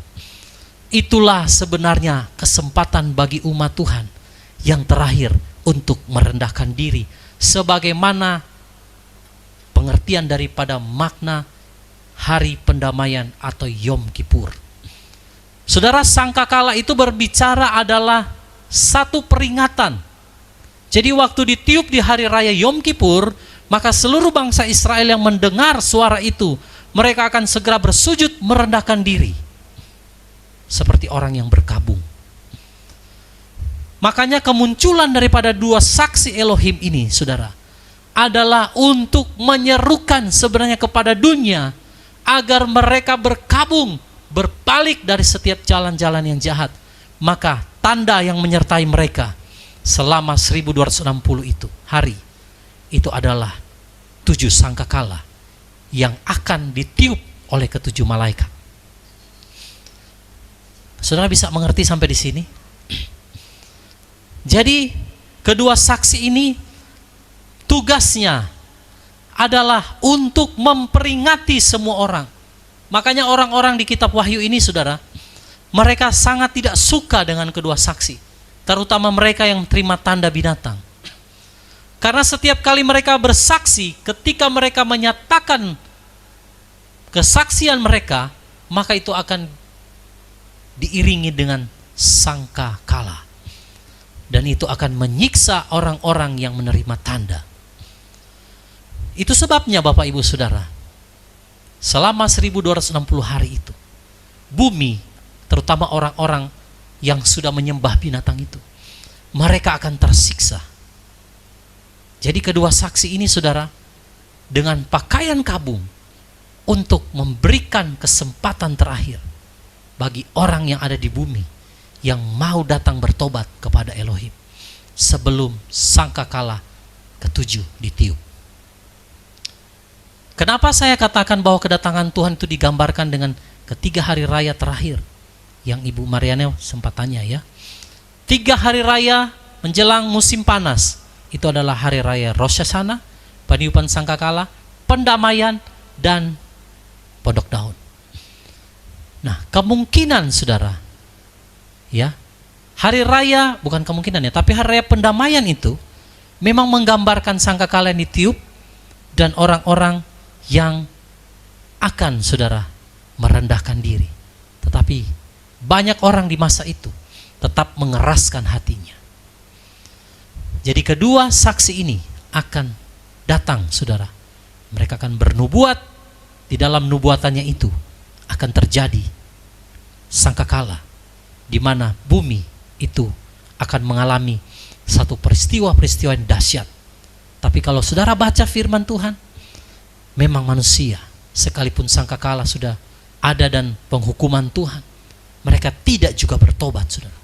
itulah sebenarnya kesempatan bagi umat Tuhan yang terakhir untuk merendahkan diri, sebagaimana pengertian daripada makna hari pendamaian atau Yom Kippur. Saudara, sangkakala itu berbicara adalah satu peringatan. Jadi waktu ditiup di hari raya Yom Kippur, maka seluruh bangsa Israel yang mendengar suara itu, mereka akan segera bersujud merendahkan diri seperti orang yang berkabung. Makanya kemunculan daripada dua saksi Elohim ini, saudara, adalah untuk menyerukan sebenarnya kepada dunia agar mereka berkabung, berbalik dari setiap jalan-jalan yang jahat. Maka tanda yang menyertai mereka selama 1260 itu hari, itu adalah 7 sangkakala yang akan ditiup oleh ke-7 malaikat. Saudara bisa mengerti sampai di sini? Jadi kedua saksi ini tugasnya adalah untuk memperingati semua orang. Makanya orang-orang di kitab Wahyu ini, saudara, mereka sangat tidak suka dengan kedua saksi, terutama mereka yang terima tanda binatang. Karena setiap kali mereka bersaksi, ketika mereka menyatakan kesaksian mereka, maka itu akan diiringi dengan sangkakala. Dan itu akan menyiksa orang-orang yang menerima tanda. Itu sebabnya Bapak Ibu Saudara, selama 1260 hari itu, bumi, terutama orang-orang yang sudah menyembah binatang itu, mereka akan tersiksa. Jadi kedua saksi ini, saudara, dengan pakaian kabung untuk memberikan kesempatan terakhir bagi orang yang ada di bumi yang mau datang bertobat kepada Elohim sebelum sangkakala ketujuh ditiup. Kenapa saya katakan bahwa kedatangan Tuhan itu digambarkan dengan ketiga hari raya terakhir yang Ibu Mariana sempat tanya ya. 3 hari raya menjelang musim panas, itu adalah hari raya Rosh Hashanah, peniupan sangkakala, pendamaian, dan pondok daun. Nah, kemungkinan saudara, ya, hari raya, bukan kemungkinan ya, tapi hari raya pendamaian itu memang menggambarkan sangkakala yang ditiup dan orang-orang yang akan saudara merendahkan diri. Tetapi banyak orang di masa itu tetap mengeraskan hatinya. Jadi kedua saksi ini akan datang saudara. Mereka akan bernubuat, di dalam nubuatannya itu akan terjadi sangkakala di mana bumi itu akan mengalami satu peristiwa-peristiwa yang dahsyat. Tapi kalau saudara baca firman Tuhan, memang manusia sekalipun sangkakala sudah ada dan penghukuman Tuhan, mereka tidak juga bertobat saudara.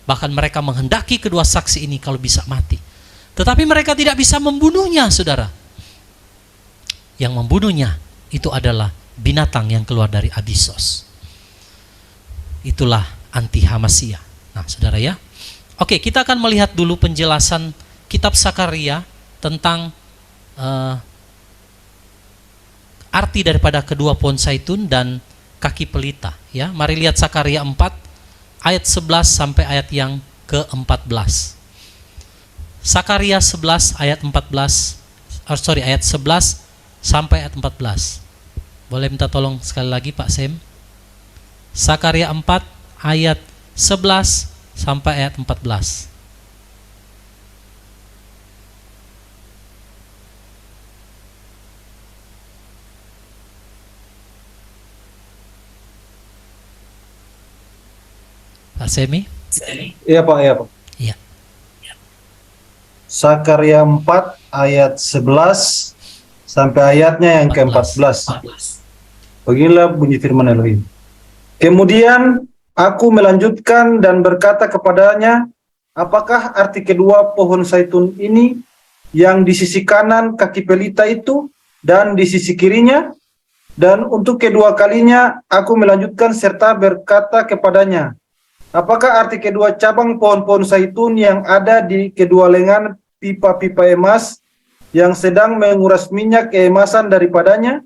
Bahkan mereka menghendaki kedua saksi ini kalau bisa mati, tetapi mereka tidak bisa membunuhnya saudara. Yang membunuhnya itu adalah binatang yang keluar dari Abisos. Itulah anti Hamasia. Nah saudara ya, oke, kita akan melihat dulu penjelasan kitab Sakaria tentang arti daripada kedua pohon zaitun dan kaki pelita ya. Mari lihat Sakaria 4 ayat 11 sampai ayat yang ke-14. Sakaria 11 ayat 14 ayat 11 sampai ayat 14. Boleh minta tolong sekali lagi Pak Sem? Sakaria 4 ayat 11 sampai ayat 14. Pak Semi? Iya Pak, iya Pak. Iya. Sakaria 4 ayat 11 sampai ayatnya yang ke-14. Beginilah bunyi firman Elohim. Kemudian aku melanjutkan dan berkata kepadanya, apakah arti kedua pohon zaitun ini yang di sisi kanan kaki pelita itu dan di sisi kirinya? Dan untuk kedua kalinya aku melanjutkan serta berkata kepadanya, apakah arti kedua cabang pohon-pohon zaitun yang ada di kedua lengan pipa-pipa emas yang sedang menguras minyak keemasan daripadanya?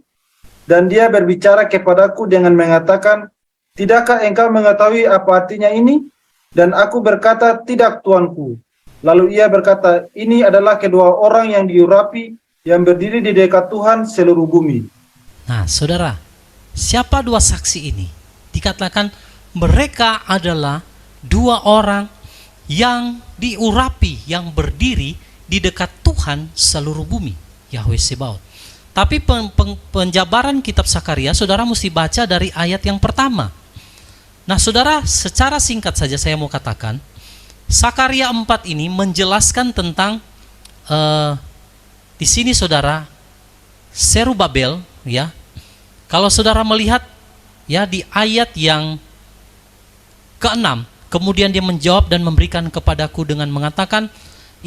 Dan dia berbicara kepadaku dengan mengatakan, tidakkah engkau mengetahui apa artinya ini? Dan aku berkata, tidak Tuanku. Lalu ia berkata, ini adalah kedua orang yang diurapi, yang berdiri di dekat Tuhan seluruh bumi. Nah saudara, siapa dua saksi ini? Dikatakan mereka adalah dua orang yang diurapi, yang berdiri di dekat Tuhan seluruh bumi, Yahweh Sebaot. Tapi penjabaran kitab Sakaria, saudara mesti baca dari ayat yang pertama. Nah saudara, secara singkat saja saya mau katakan, Sakaria 4 ini menjelaskan tentang di sini saudara, Serubabel ya. Kalau saudara melihat ya di ayat yang ke-6, kemudian dia menjawab dan memberikan kepadaku dengan mengatakan,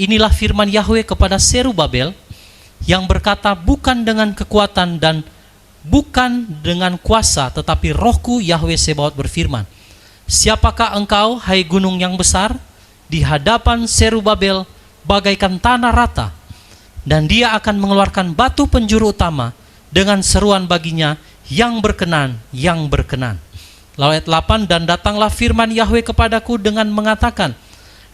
inilah firman Yahweh kepada Serubabel yang berkata, bukan dengan kekuatan dan bukan dengan kuasa, tetapi rohku Yahweh Sebaot berfirman, siapakah engkau, hai gunung yang besar, di hadapan Serubabel bagaikan tanah rata, dan dia akan mengeluarkan batu penjuru utama dengan seruan baginya, yang berkenan, yang berkenan. Lalu ayat 8, dan datanglah firman Yahweh kepadaku dengan mengatakan,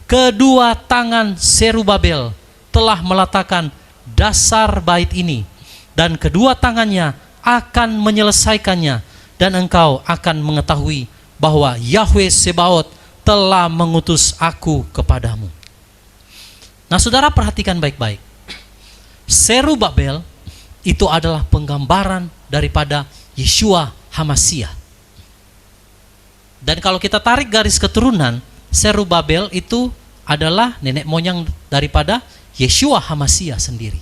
kedua tangan Serubabel telah meletakkan dasar bait ini, dan kedua tangannya akan menyelesaikannya, dan engkau akan mengetahui bahwa Yahweh Sebaot telah mengutus aku kepadamu. Nah saudara perhatikan baik-baik, Serubabel itu adalah penggambaran daripada Yeshua Hamasia. Dan kalau kita tarik garis keturunan, Serubabel itu adalah nenek moyang daripada Yeshua Hamasia sendiri.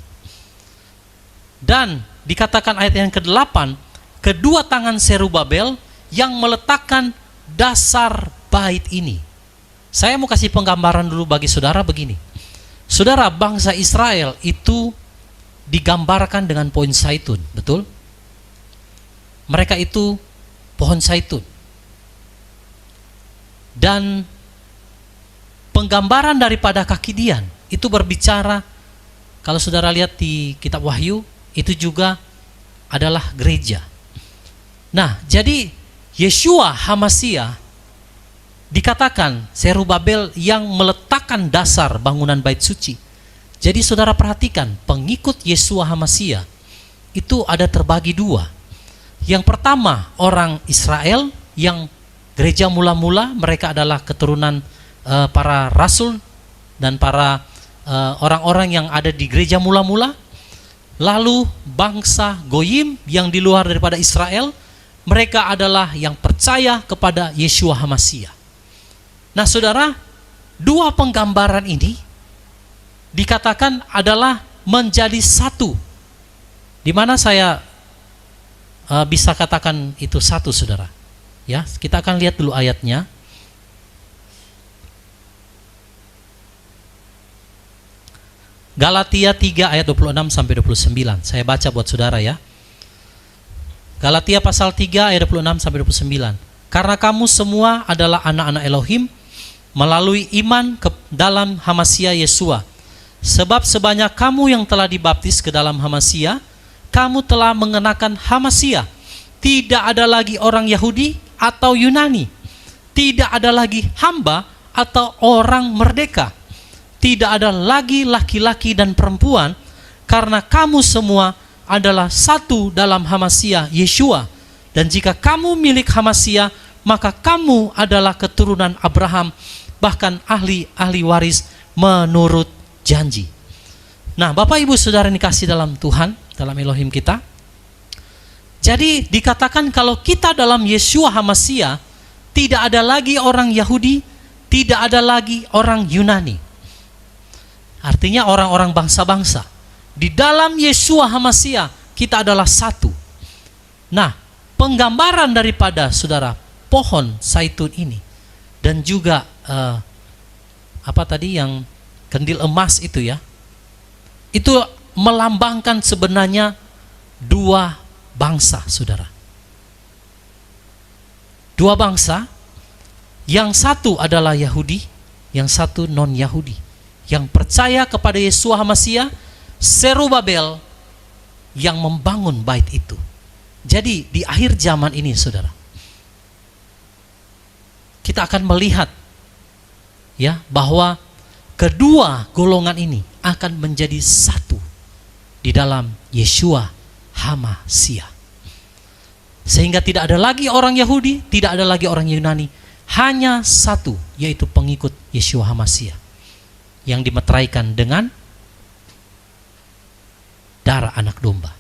Dan dikatakan ayat yang ke-8, kedua tangan Zerubabel yang meletakkan dasar bait ini. Saya mau kasih penggambaran dulu bagi saudara begini. Saudara, bangsa Israel itu digambarkan dengan pohon zaitun, betul? Mereka itu pohon zaitun. Dan penggambaran daripada kaki Dian itu berbicara, kalau saudara lihat di kitab Wahyu, itu juga adalah gereja. Nah, jadi Yeshua HaMashiach dikatakan Zerubabel yang meletakkan dasar bangunan bait suci. Jadi saudara perhatikan, pengikut Yeshua HaMashiach itu ada terbagi dua. Yang pertama, orang Israel yang gereja mula-mula, mereka adalah keturunan para rasul dan para orang-orang yang ada di gereja mula-mula. Lalu bangsa Goyim yang di luar daripada Israel, mereka adalah yang percaya kepada Yeshua HaMashiach. Nah saudara, dua penggambaran ini dikatakan adalah menjadi satu. Di mana saya bisa katakan itu satu, saudara? Ya, kita akan lihat dulu ayatnya. Galatia 3 ayat 26 sampai 29. Saya baca buat saudara ya. Galatia pasal 3 ayat 26 sampai 29. Karena kamu semua adalah anak-anak Elohim melalui iman ke dalam HaMashiach Yeshua. Sebab sebanyak kamu yang telah dibaptis ke dalam HaMashiach, kamu telah mengenakan HaMashiach. Tidak ada lagi orang Yahudi atau Yunani. Tidak ada lagi hamba atau orang merdeka. Tidak ada lagi laki-laki dan perempuan, karena kamu semua adalah satu dalam HaMashiach Yeshua. Dan jika kamu milik HaMashiach, maka kamu adalah keturunan Abraham, bahkan ahli waris menurut janji. Nah, Bapak Ibu Saudara yang dikasih dalam Tuhan, dalam Elohim kita, jadi dikatakan kalau kita dalam Yeshua HaMashiach, tidak ada lagi orang Yahudi, tidak ada lagi orang Yunani. Artinya orang-orang bangsa-bangsa. Di dalam Yeshua HaMashiach kita adalah satu. Nah, penggambaran daripada saudara pohon zaitun ini dan juga apa tadi yang kandil emas itu ya, itu melambangkan sebenarnya dua bangsa, saudara. Dua bangsa, yang satu adalah Yahudi, yang satu non-Yahudi. Yang percaya kepada Yeshua HaMashiach, Zerubabel yang membangun bait itu. Jadi di akhir zaman ini, saudara, kita akan melihat ya bahwa kedua golongan ini akan menjadi satu di dalam Yeshua HaMashiach. Sehingga tidak ada lagi orang Yahudi, tidak ada lagi orang Yunani, hanya satu, yaitu pengikut Yeshua HaMashiach yang dimeteraikan dengan darah anak domba.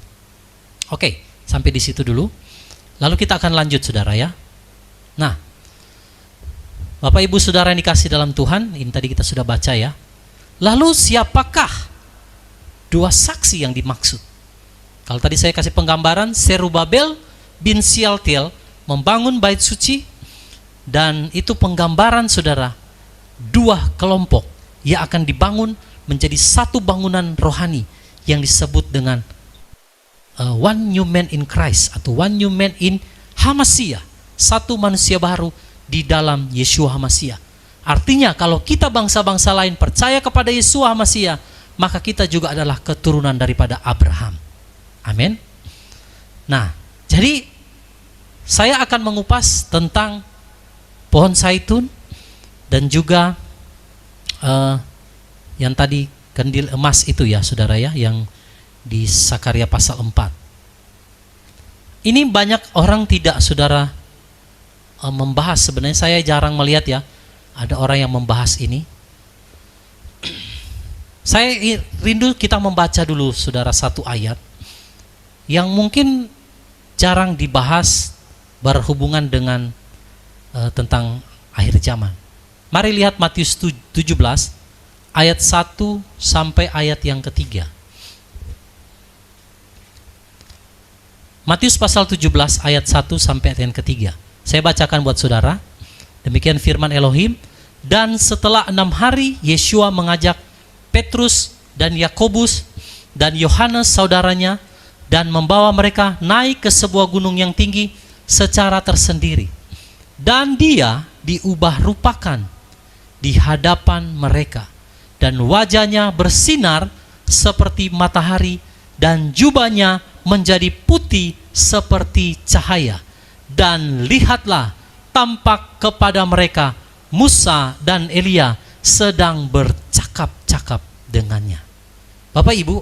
Oke, sampai di situ dulu. Lalu kita akan lanjut, saudara ya. Nah, Bapak Ibu Saudara yang dikasih dalam Tuhan, ini tadi kita sudah baca ya. Lalu siapakah dua saksi yang dimaksud? Kalau tadi saya kasih penggambaran, Zerubabel bin Shealtiel membangun bait suci, dan itu penggambaran, saudara, dua kelompok yang akan dibangun menjadi satu bangunan rohani yang disebut dengan one new man in Christ atau one new man in HaMashiach, satu manusia baru di dalam Yeshua HaMashiach. Artinya kalau kita bangsa-bangsa lain percaya kepada Yeshua HaMashiach, maka kita juga adalah keturunan daripada Abraham. Amin. Nah, jadi saya akan mengupas tentang pohon zaitun dan juga yang tadi kandil emas itu ya, saudara ya, yang di Sakaria pasal 4. Ini banyak orang tidak, saudara, membahas. Sebenarnya saya jarang melihat ya ada orang yang membahas ini. Saya rindu kita membaca dulu, saudara, satu ayat yang mungkin jarang dibahas berhubungan dengan tentang akhir zaman. Mari lihat Matius 17 ayat 1 sampai ayat yang ketiga. Matius pasal 17 ayat 1 sampai ayat yang ketiga. Saya bacakan buat saudara. Demikian firman Elohim. Dan setelah 6 hari, Yeshua mengajak Petrus dan Yakobus dan Yohanes saudaranya dan membawa mereka naik ke sebuah gunung yang tinggi secara tersendiri. Dan dia diubah rupakan di hadapan mereka. Dan wajahnya bersinar seperti matahari dan jubahnya menjadi putih seperti cahaya. Dan lihatlah, tampak kepada mereka Musa dan Elia sedang bercakap-cakap dengannya. Bapak Ibu,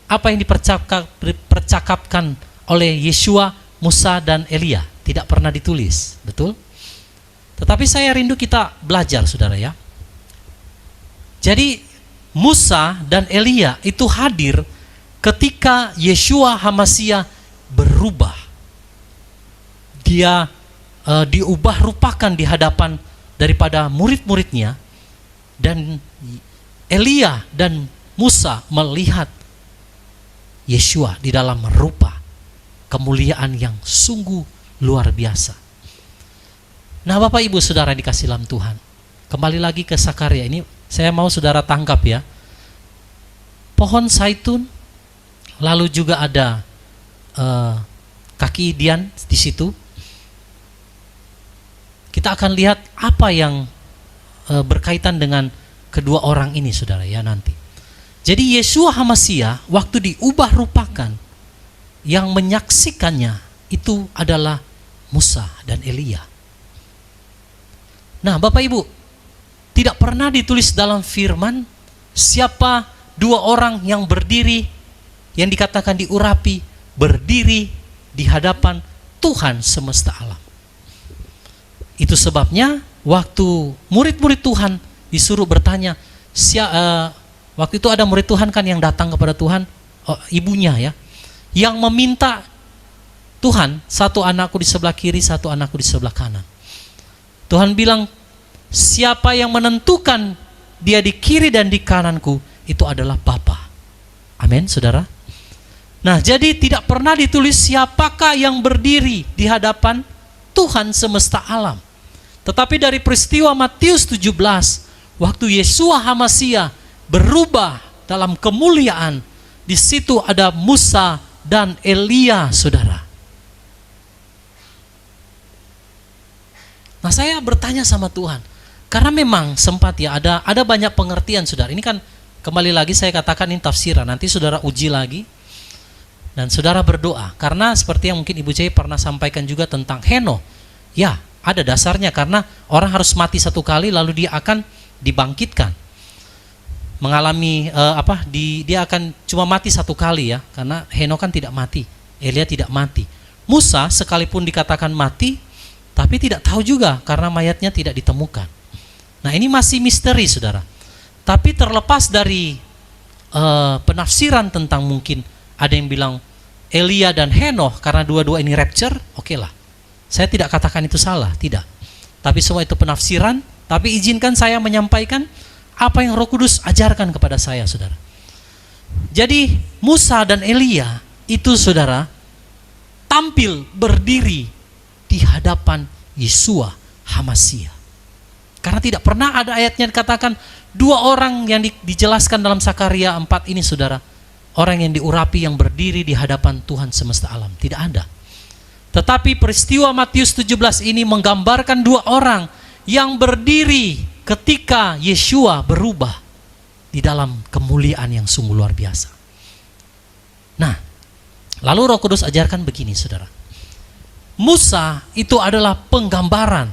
apa yang dipercakapkan oleh Yeshua, Musa dan Elia tidak pernah ditulis, betul? Tetapi saya rindu kita belajar, saudara ya. Jadi Musa dan Elia itu hadir ketika Yeshua HaMasyiah berubah. Dia diubah rupakan di hadapan daripada murid-muridnya, dan Elia dan Musa melihat Yeshua di dalam rupa kemuliaan yang sungguh luar biasa. Nah, Bapak Ibu Saudara dikasih dalam Tuhan, kembali lagi ke Sakaria ini, saya mau saudara tangkap ya. Pohon zaitun, lalu juga ada kaki Dian di situ. Kita akan lihat apa yang berkaitan dengan kedua orang ini, saudara ya, nanti. Jadi Yeshua HaMasyiah waktu diubah rupakan, yang menyaksikannya itu adalah Musa dan Elia. Nah, Bapak Ibu, tidak pernah ditulis dalam firman siapa dua orang yang berdiri, yang dikatakan diurapi, berdiri di hadapan Tuhan semesta alam. Itu sebabnya waktu murid-murid Tuhan disuruh bertanya, waktu itu ada murid Tuhan kan yang datang kepada Tuhan, ibunya ya, yang meminta, Tuhan, satu anakku di sebelah kiri, satu anakku di sebelah kanan. Tuhan bilang, siapa yang menentukan dia di kiri dan di kananku, itu adalah Bapa. Amin, saudara. Nah, jadi tidak pernah ditulis siapakah yang berdiri di hadapan Tuhan semesta alam. Tetapi dari peristiwa Matius 17, waktu Yeshua HaMasyiah berubah dalam kemuliaan, di situ ada Musa dan Elia, saudara. Nah, saya bertanya sama Tuhan, karena memang sempat ya ada banyak pengertian, saudara. Ini kan kembali lagi saya katakan ini tafsiran. Nanti saudara uji lagi dan saudara berdoa. Karena seperti yang mungkin Ibu Jai pernah sampaikan juga tentang Henokh. Ya, ada dasarnya karena orang harus mati satu kali lalu dia akan dibangkitkan. Mengalami dia akan cuma mati satu kali ya, karena Henokh kan tidak mati, Elia tidak mati. Musa sekalipun dikatakan mati, tapi tidak tahu juga karena mayatnya tidak ditemukan. Nah, ini masih misteri, saudara. Tapi terlepas dari penafsiran tentang mungkin ada yang bilang Elia dan Henokh karena dua-dua ini rapture, oke lah. Saya tidak katakan itu salah, tidak. Tapi semua itu penafsiran, tapi izinkan saya menyampaikan apa yang Roh Kudus ajarkan kepada saya, saudara. Jadi Musa dan Elia itu, saudara, tampil berdiri di hadapan Yeshua HaMasyiah. Karena tidak pernah ada ayatnya dikatakan dua orang yang dijelaskan dalam Sakaria 4 ini, saudara, orang yang diurapi yang berdiri di hadapan Tuhan semesta alam. Tidak ada. Tetapi peristiwa Matius 17 ini menggambarkan dua orang yang berdiri ketika Yeshua berubah di dalam kemuliaan yang sungguh luar biasa. Nah, lalu Roh Kudus ajarkan begini, saudara. Musa itu adalah penggambaran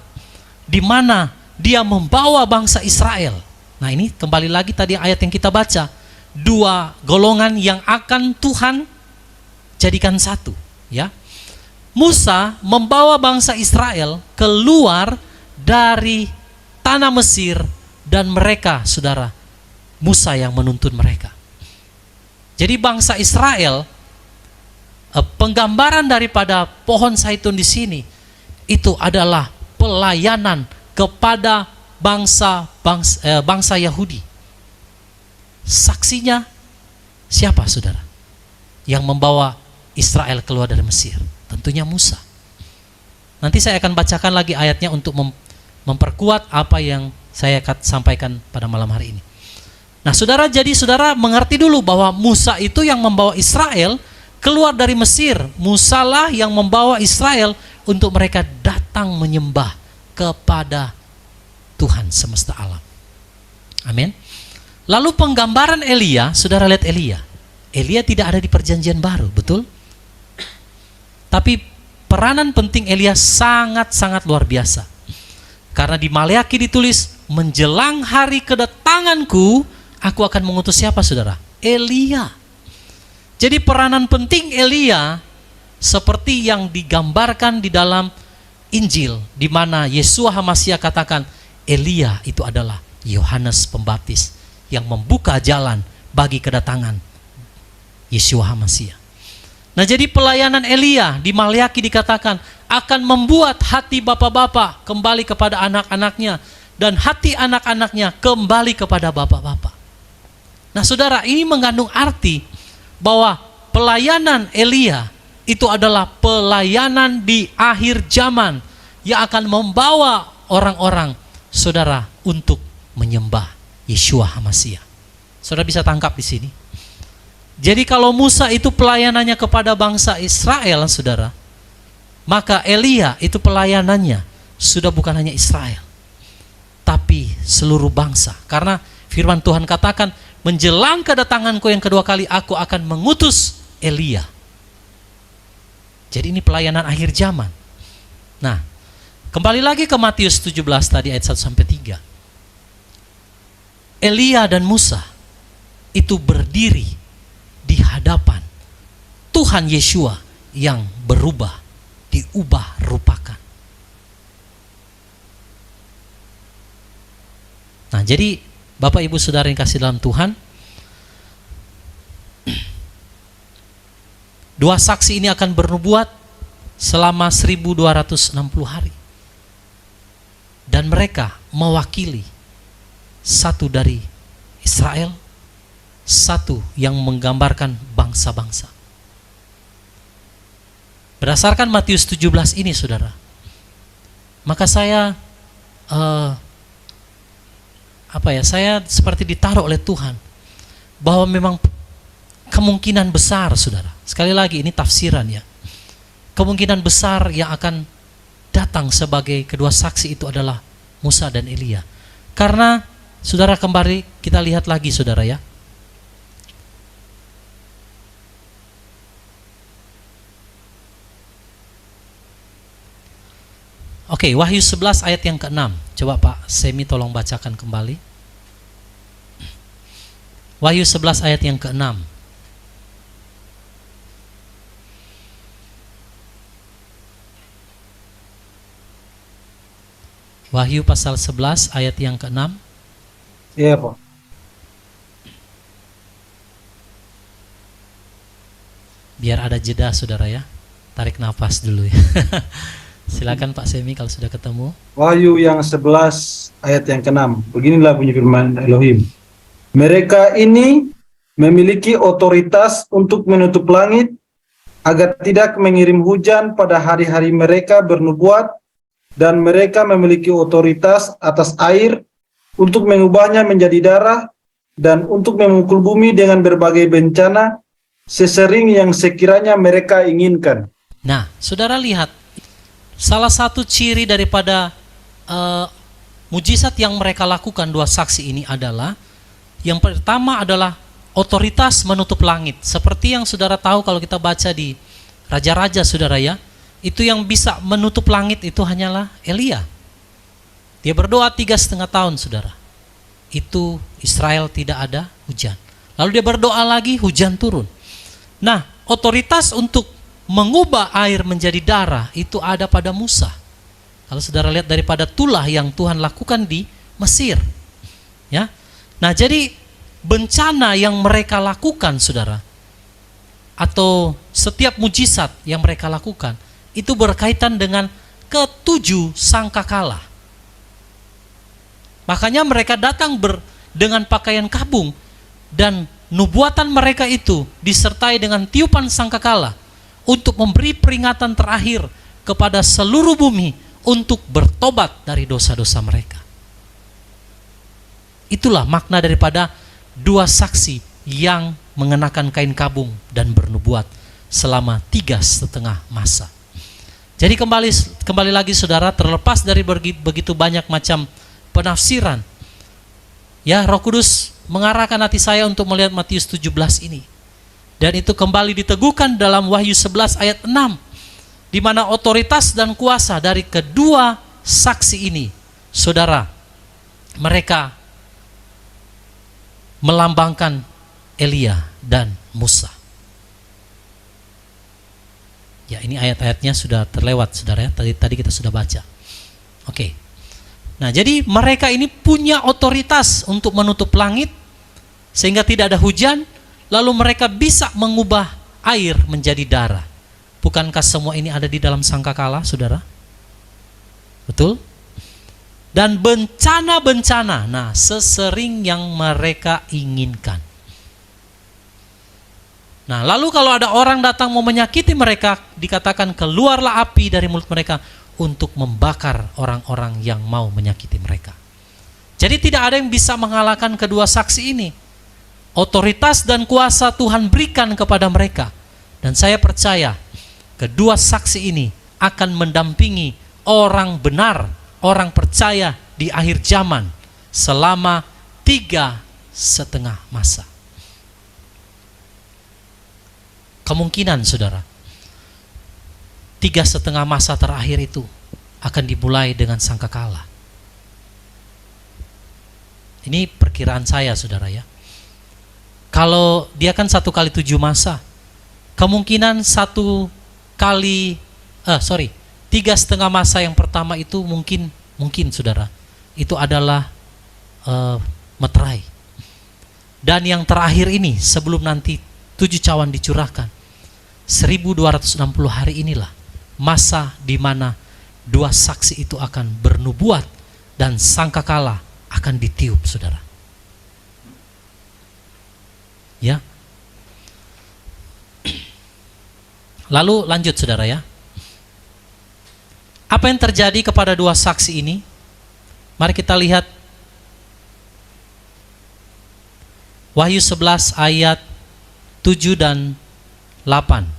di mana dia membawa bangsa Israel. Nah, ini kembali lagi tadi ayat yang kita baca, dua golongan yang akan Tuhan jadikan satu, ya. Musa membawa bangsa Israel keluar dari tanah Mesir dan mereka, saudara, Musa yang menuntun mereka. Jadi bangsa Israel, penggambaran daripada pohon zaitun di sini itu adalah pelayanan kepada bangsa Yahudi. Saksinya siapa, saudara, yang membawa Israel keluar dari Mesir? Tentunya Musa. Nanti saya akan bacakan lagi ayatnya untuk memperkuat apa yang saya akan sampaikan pada malam hari ini. Nah saudara, jadi saudara mengerti dulu bahwa Musa itu yang membawa Israel keluar dari Mesir. Musa lah yang membawa Israel untuk mereka datang menyembah kepada Tuhan semesta alam. Amin. Lalu penggambaran Elia, saudara lihat Elia. Elia tidak ada di perjanjian baru, betul? Tapi peranan penting Elia sangat-sangat luar biasa. Karena di Maleakhi ditulis, menjelang hari kedatanganku, aku akan mengutus siapa saudara? Elia. Jadi peranan penting Elia seperti yang digambarkan di dalam Injil, di mana Yeshua HaMashiach katakan, Elia itu adalah Yohanes Pembaptis yang membuka jalan bagi kedatangan Yeshua HaMashiach. Nah jadi pelayanan Elia di Maleakhi dikatakan akan membuat hati bapak-bapak kembali kepada anak-anaknya dan hati anak-anaknya kembali kepada bapak-bapak. Nah saudara, ini mengandung arti bahwa pelayanan Elia itu adalah pelayanan di akhir zaman yang akan membawa orang-orang saudara untuk menyembah Yeshua HaMashiach. Saudara bisa tangkap di sini. Jadi kalau Musa itu pelayanannya kepada bangsa Israel, saudara, maka Elia itu pelayanannya sudah bukan hanya Israel, tapi seluruh bangsa. Karena firman Tuhan katakan, menjelang kedatanganku yang kedua kali, aku akan mengutus Elia. Jadi ini pelayanan akhir zaman. Nah, kembali lagi ke Matius 17 tadi ayat 1-3. Elia dan Musa itu berdiri di hadapan Tuhan Yeshua yang berubah, diubah rupakan. Nah, jadi Bapak Ibu Saudara yang kasih dalam Tuhan, dua saksi ini akan bernubuat selama 1260 hari. Dan mereka mewakili satu dari Israel, satu yang menggambarkan bangsa-bangsa. Berdasarkan Matius 17 ini saudara, maka saya saya seperti ditaruh oleh Tuhan bahwa memang kemungkinan besar saudara, sekali lagi ini tafsiran ya, kemungkinan besar yang akan datang sebagai kedua saksi itu adalah Musa dan Elia. Karena saudara, kembali kita lihat lagi saudara ya, oke, Wahyu 11 ayat yang ke-6. Coba Pak Semi tolong bacakan kembali. Wahyu 11 ayat yang ke-6. Wahyu pasal 11 ayat yang ke-6. Iya Pak. Biar ada jeda saudara ya. Tarik nafas dulu ya. Silakan Pak Semi kalau sudah ketemu. Wahyu yang 11 ayat yang ke-6. Beginilah bunyi firman Elohim. Mereka ini memiliki otoritas untuk menutup langit agar tidak mengirim hujan pada hari-hari mereka bernubuat, dan mereka memiliki otoritas atas air untuk mengubahnya menjadi darah dan untuk memukul bumi dengan berbagai bencana sesering yang sekiranya mereka inginkan. Nah, saudara lihat, salah satu ciri daripada mujizat yang mereka lakukan dua saksi ini adalah, yang pertama adalah otoritas menutup langit. Seperti yang saudara tahu kalau kita baca di Raja-Raja saudara ya, itu yang bisa menutup langit itu hanyalah Elia. Dia berdoa 3,5 tahun saudara. Itu Israel tidak ada hujan. Lalu dia berdoa lagi, hujan turun. Nah, otoritas untuk mengubah air menjadi darah itu ada pada Musa. Kalau saudara lihat daripada tulah yang Tuhan lakukan di Mesir. Ya. Nah, jadi bencana yang mereka lakukan saudara, atau setiap mujizat yang mereka lakukan itu berkaitan dengan ketujuh sangkakala. Makanya mereka datang dengan pakaian kabung, dan nubuatan mereka itu disertai dengan tiupan sangkakala untuk memberi peringatan terakhir kepada seluruh bumi untuk bertobat dari dosa-dosa mereka. Itulah makna daripada dua saksi yang mengenakan kain kabung dan bernubuat selama 3,5 masa. Jadi kembali lagi saudara, terlepas dari begitu banyak macam penafsiran, ya, Roh Kudus mengarahkan hati saya untuk melihat Matius 17 ini. Dan itu kembali diteguhkan dalam Wahyu 11 ayat 6, di mana otoritas dan kuasa dari kedua saksi ini, saudara, mereka melambangkan Elia dan Musa. Ya, ini ayat-ayatnya sudah terlewat saudara ya, tadi kita sudah baca. Oke. Nah, jadi mereka ini punya otoritas untuk menutup langit sehingga tidak ada hujan, lalu mereka bisa mengubah air menjadi darah. Bukankah semua ini ada di dalam sangkakala, saudara? Betul? Dan bencana-bencana, nah, sesering yang mereka inginkan. Nah, lalu kalau ada orang datang mau menyakiti mereka, dikatakan keluarlah api dari mulut mereka untuk membakar orang-orang yang mau menyakiti mereka. Jadi tidak ada yang bisa mengalahkan kedua saksi ini. Otoritas dan kuasa Tuhan berikan kepada mereka. Dan saya percaya kedua saksi ini akan mendampingi orang benar, orang percaya di akhir zaman selama 3,5 masa. Kemungkinan saudara, 3,5 masa terakhir itu akan dimulai dengan sangkakala. Ini perkiraan saya saudara ya. Kalau dia kan 1 kali 7 masa, kemungkinan 3,5 masa yang pertama itu mungkin saudara, itu adalah meterai. Dan yang terakhir ini sebelum nanti 7 cawan dicurahkan, 1260 hari inilah masa di mana dua saksi itu akan bernubuat dan sangkakala akan ditiup saudara. Ya. Lalu lanjut saudara ya. Apa yang terjadi kepada dua saksi ini? Mari kita lihat Wahyu 11 ayat 7 dan 8.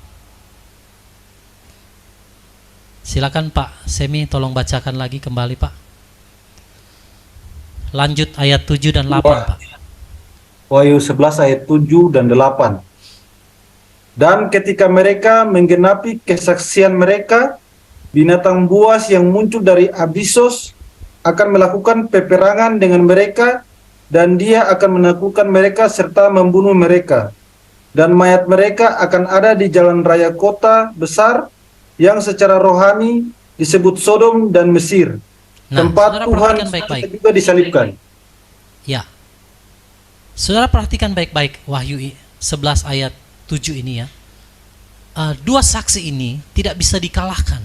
Silakan Pak Semi, tolong bacakan lagi kembali Pak. Lanjut ayat 7 dan 8 Pak. Wahyu 11 ayat 7 dan 8. Dan ketika mereka menggenapi kesaksian mereka, binatang buas yang muncul dari Abisos akan melakukan peperangan dengan mereka, dan dia akan menaklukkan mereka serta membunuh mereka. Dan mayat mereka akan ada di jalan raya kota besar yang secara rohani disebut Sodom dan Mesir, tempat Tuhan juga disalibkan. Ya, saudara perhatikan baik-baik Wahyu 11 ayat 7 ini ya. Dua saksi ini tidak bisa dikalahkan.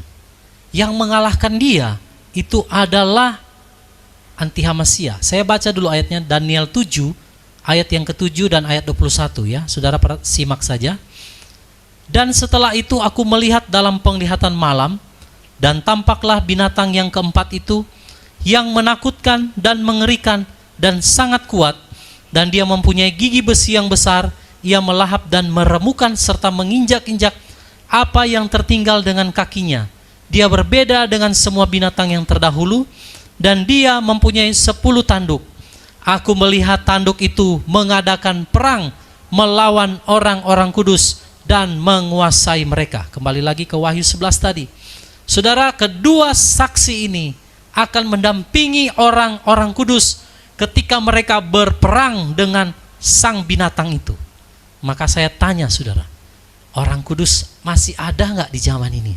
Yang mengalahkan dia itu adalah Antihamasia. Saya baca dulu ayatnya, Daniel 7 ayat yang ke-7 dan ayat 21 ya. Saudara simak saja. Dan setelah itu aku melihat dalam penglihatan malam, dan tampaklah binatang yang keempat itu, yang menakutkan dan mengerikan dan sangat kuat, dan dia mempunyai gigi besi yang besar. Ia melahap dan meremukan serta menginjak-injak apa yang tertinggal dengan kakinya. Dia berbeda dengan semua binatang yang terdahulu, dan dia mempunyai 10 tanduk. Aku melihat tanduk itu mengadakan perang melawan orang-orang kudus dan menguasai mereka. Kembali lagi ke Wahyu 11 tadi. Saudara, kedua saksi ini akan mendampingi orang-orang kudus ketika mereka berperang dengan sang binatang itu. Maka saya tanya saudara, orang kudus masih ada nggak di zaman ini?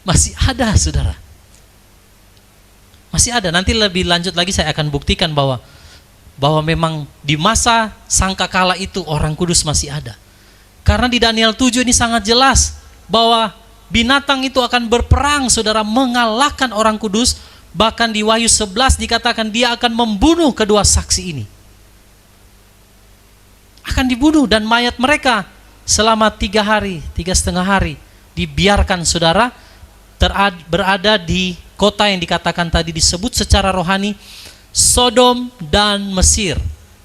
Masih ada saudara. Masih ada. Nanti lebih lanjut lagi saya akan buktikan bahwa memang di masa sangkakala itu orang kudus masih ada. Karena di Daniel 7 ini sangat jelas bahwa binatang itu akan berperang saudara, mengalahkan orang kudus. Bahkan di Wahyu 11 dikatakan dia akan membunuh kedua saksi ini. Akan dibunuh dan mayat mereka selama 3 hari, 3,5 hari, dibiarkan saudara berada di kota yang dikatakan tadi disebut secara rohani Sodom dan Mesir.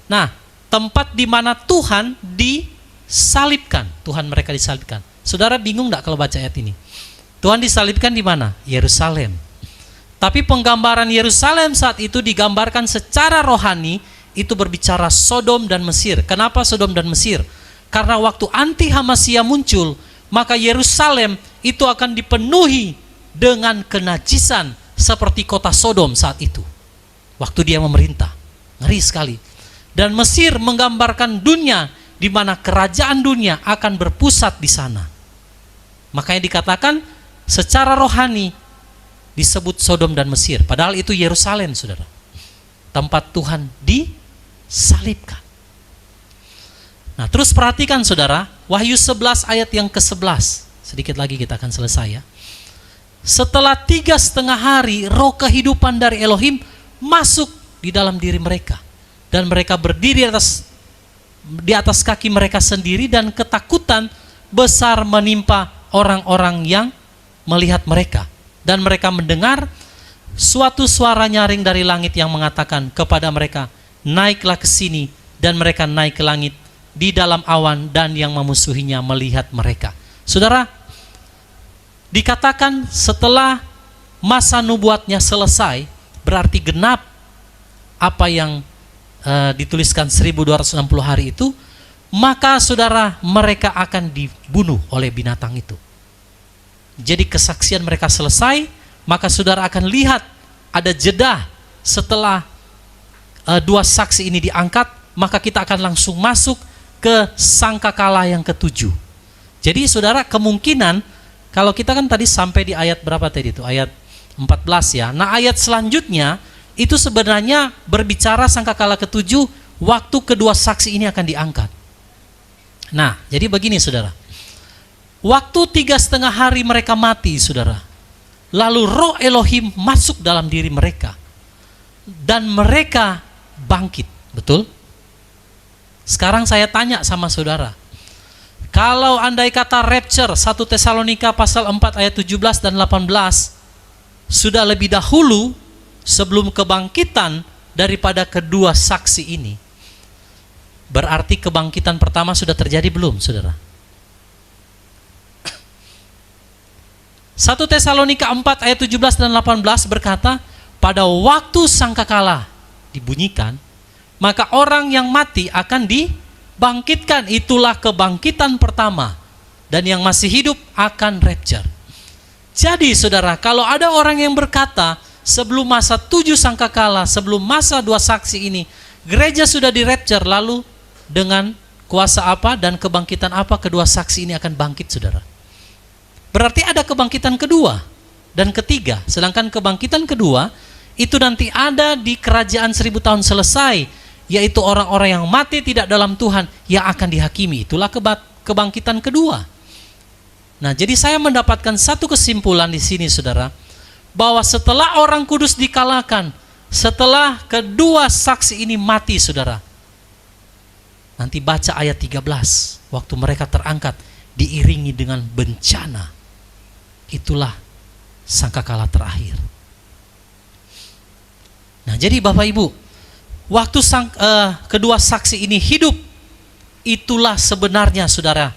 Nah, tempat di mana Tuhan disalibkan, Tuhan mereka disalibkan. Saudara bingung enggak kalau baca ayat ini? Tuhan disalibkan di mana? Yerusalem. Tapi penggambaran Yerusalem saat itu digambarkan secara rohani, itu berbicara Sodom dan Mesir. Kenapa Sodom dan Mesir? Karena waktu anti Hamasia muncul, maka Yerusalem itu akan dipenuhi dengan kenajisan seperti kota Sodom saat itu. Waktu dia memerintah, ngeri sekali. Dan Mesir menggambarkan dunia di mana kerajaan dunia akan berpusat di sana. Makanya dikatakan secara rohani disebut Sodom dan Mesir. Padahal itu Yerusalem, saudara. Tempat Tuhan disalibkan. Nah, terus perhatikan saudara, Wahyu 11 ayat yang ke-11. Sedikit lagi kita akan selesai ya. Setelah 3,5 hari, roh kehidupan dari Elohim masuk di dalam diri mereka. Dan mereka berdiri di atas kaki mereka sendiri dan ketakutan besar menimpa orang-orang yang melihat mereka. Dan mereka mendengar suatu suara nyaring dari langit yang mengatakan kepada mereka, naiklah ke sini, dan mereka naik ke langit di dalam awan, dan yang memusuhinya melihat mereka. Saudara, dikatakan setelah masa nubuatnya selesai, berarti genap apa yang dituliskan 1260 hari itu, maka saudara, mereka akan dibunuh oleh binatang itu. Jadi kesaksian mereka selesai, maka saudara akan lihat ada jeda setelah 2 saksi ini diangkat, maka kita akan langsung masuk ke sangkakala yang ke-7. Jadi saudara, kemungkinan kalau kita kan tadi sampai di ayat berapa tadi itu? Ayat 14 ya. Nah, ayat selanjutnya itu sebenarnya berbicara sangkakala ke-7, waktu kedua saksi ini akan diangkat. Nah, jadi begini saudara. Waktu 3,5 hari mereka mati, saudara. Lalu roh Elohim masuk dalam diri mereka. Dan mereka bangkit, betul? Sekarang saya tanya sama saudara. Kalau andai kata rapture, 1 Tesalonika pasal 4 ayat 17 dan 18, sudah lebih dahulu sebelum kebangkitan daripada kedua saksi ini, berarti kebangkitan pertama sudah terjadi belum, saudara? 1 Tesalonika 4 ayat 17 dan 18 berkata, pada waktu sangkakala dibunyikan, maka orang yang mati akan dibangkitkan. Itulah kebangkitan pertama. Dan yang masih hidup akan rapture. Jadi saudara, kalau ada orang yang berkata, sebelum masa 7 sangkakala, sebelum masa 2 saksi ini, gereja sudah di rapture, lalu dengan kuasa apa dan kebangkitan apa kedua saksi ini akan bangkit, saudara? Berarti ada kebangkitan kedua dan ketiga. Sedangkan kebangkitan kedua itu nanti ada di kerajaan 1000 tahun selesai, yaitu orang-orang yang mati tidak dalam Tuhan yang akan dihakimi. Itulah kebangkitan kedua. Nah, jadi saya mendapatkan satu kesimpulan di sini, saudara, bahwa setelah orang kudus dikalahkan, setelah kedua saksi ini mati, saudara, nanti baca ayat 13, waktu mereka terangkat diiringi dengan bencana. Itulah sangkakala terakhir. Nah, jadi Bapak Ibu, waktu kedua saksi ini hidup, itulah sebenarnya saudara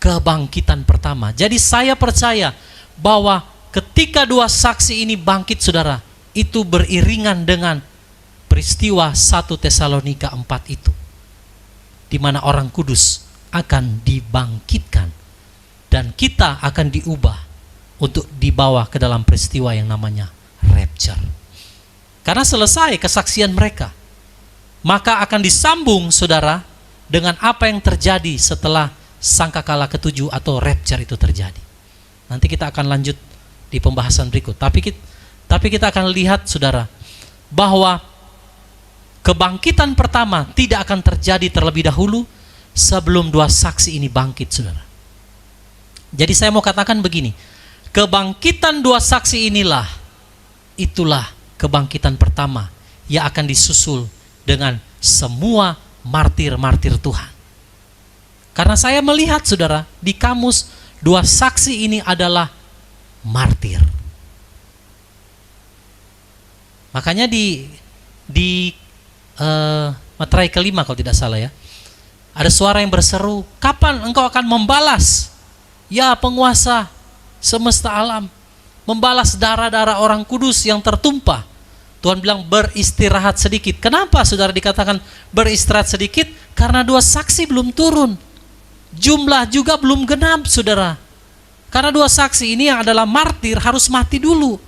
kebangkitan pertama. Jadi saya percaya bahwa ketika dua saksi ini bangkit, saudara, itu beriringan dengan peristiwa 1 Tesalonika 4 itu, di mana orang kudus akan dibangkitkan dan kita akan diubah untuk dibawa ke dalam peristiwa yang namanya rapture. Karena selesai kesaksian mereka, maka akan disambung, saudara, dengan apa yang terjadi setelah sangkakala ke-7 atau rapture itu terjadi. Nanti kita akan lanjut di pembahasan berikut. Tapi kita akan lihat, saudara, bahwa kebangkitan pertama tidak akan terjadi terlebih dahulu sebelum dua saksi ini bangkit, saudara. Jadi saya mau katakan begini, kebangkitan dua saksi inilah, itulah kebangkitan pertama yang akan disusul dengan semua martir-martir Tuhan. Karena saya melihat saudara, di kamus dua saksi ini adalah martir. Makanya di Materai kelima kalau tidak salah ya, ada suara yang berseru, kapan engkau akan membalas, ya penguasa semesta alam, membalas darah-darah orang kudus yang tertumpah. Tuhan bilang beristirahat sedikit. Kenapa saudara dikatakan beristirahat sedikit? Karena dua saksi belum turun, jumlah juga belum genap saudara. Karena dua saksi ini yang adalah martir harus mati dulu,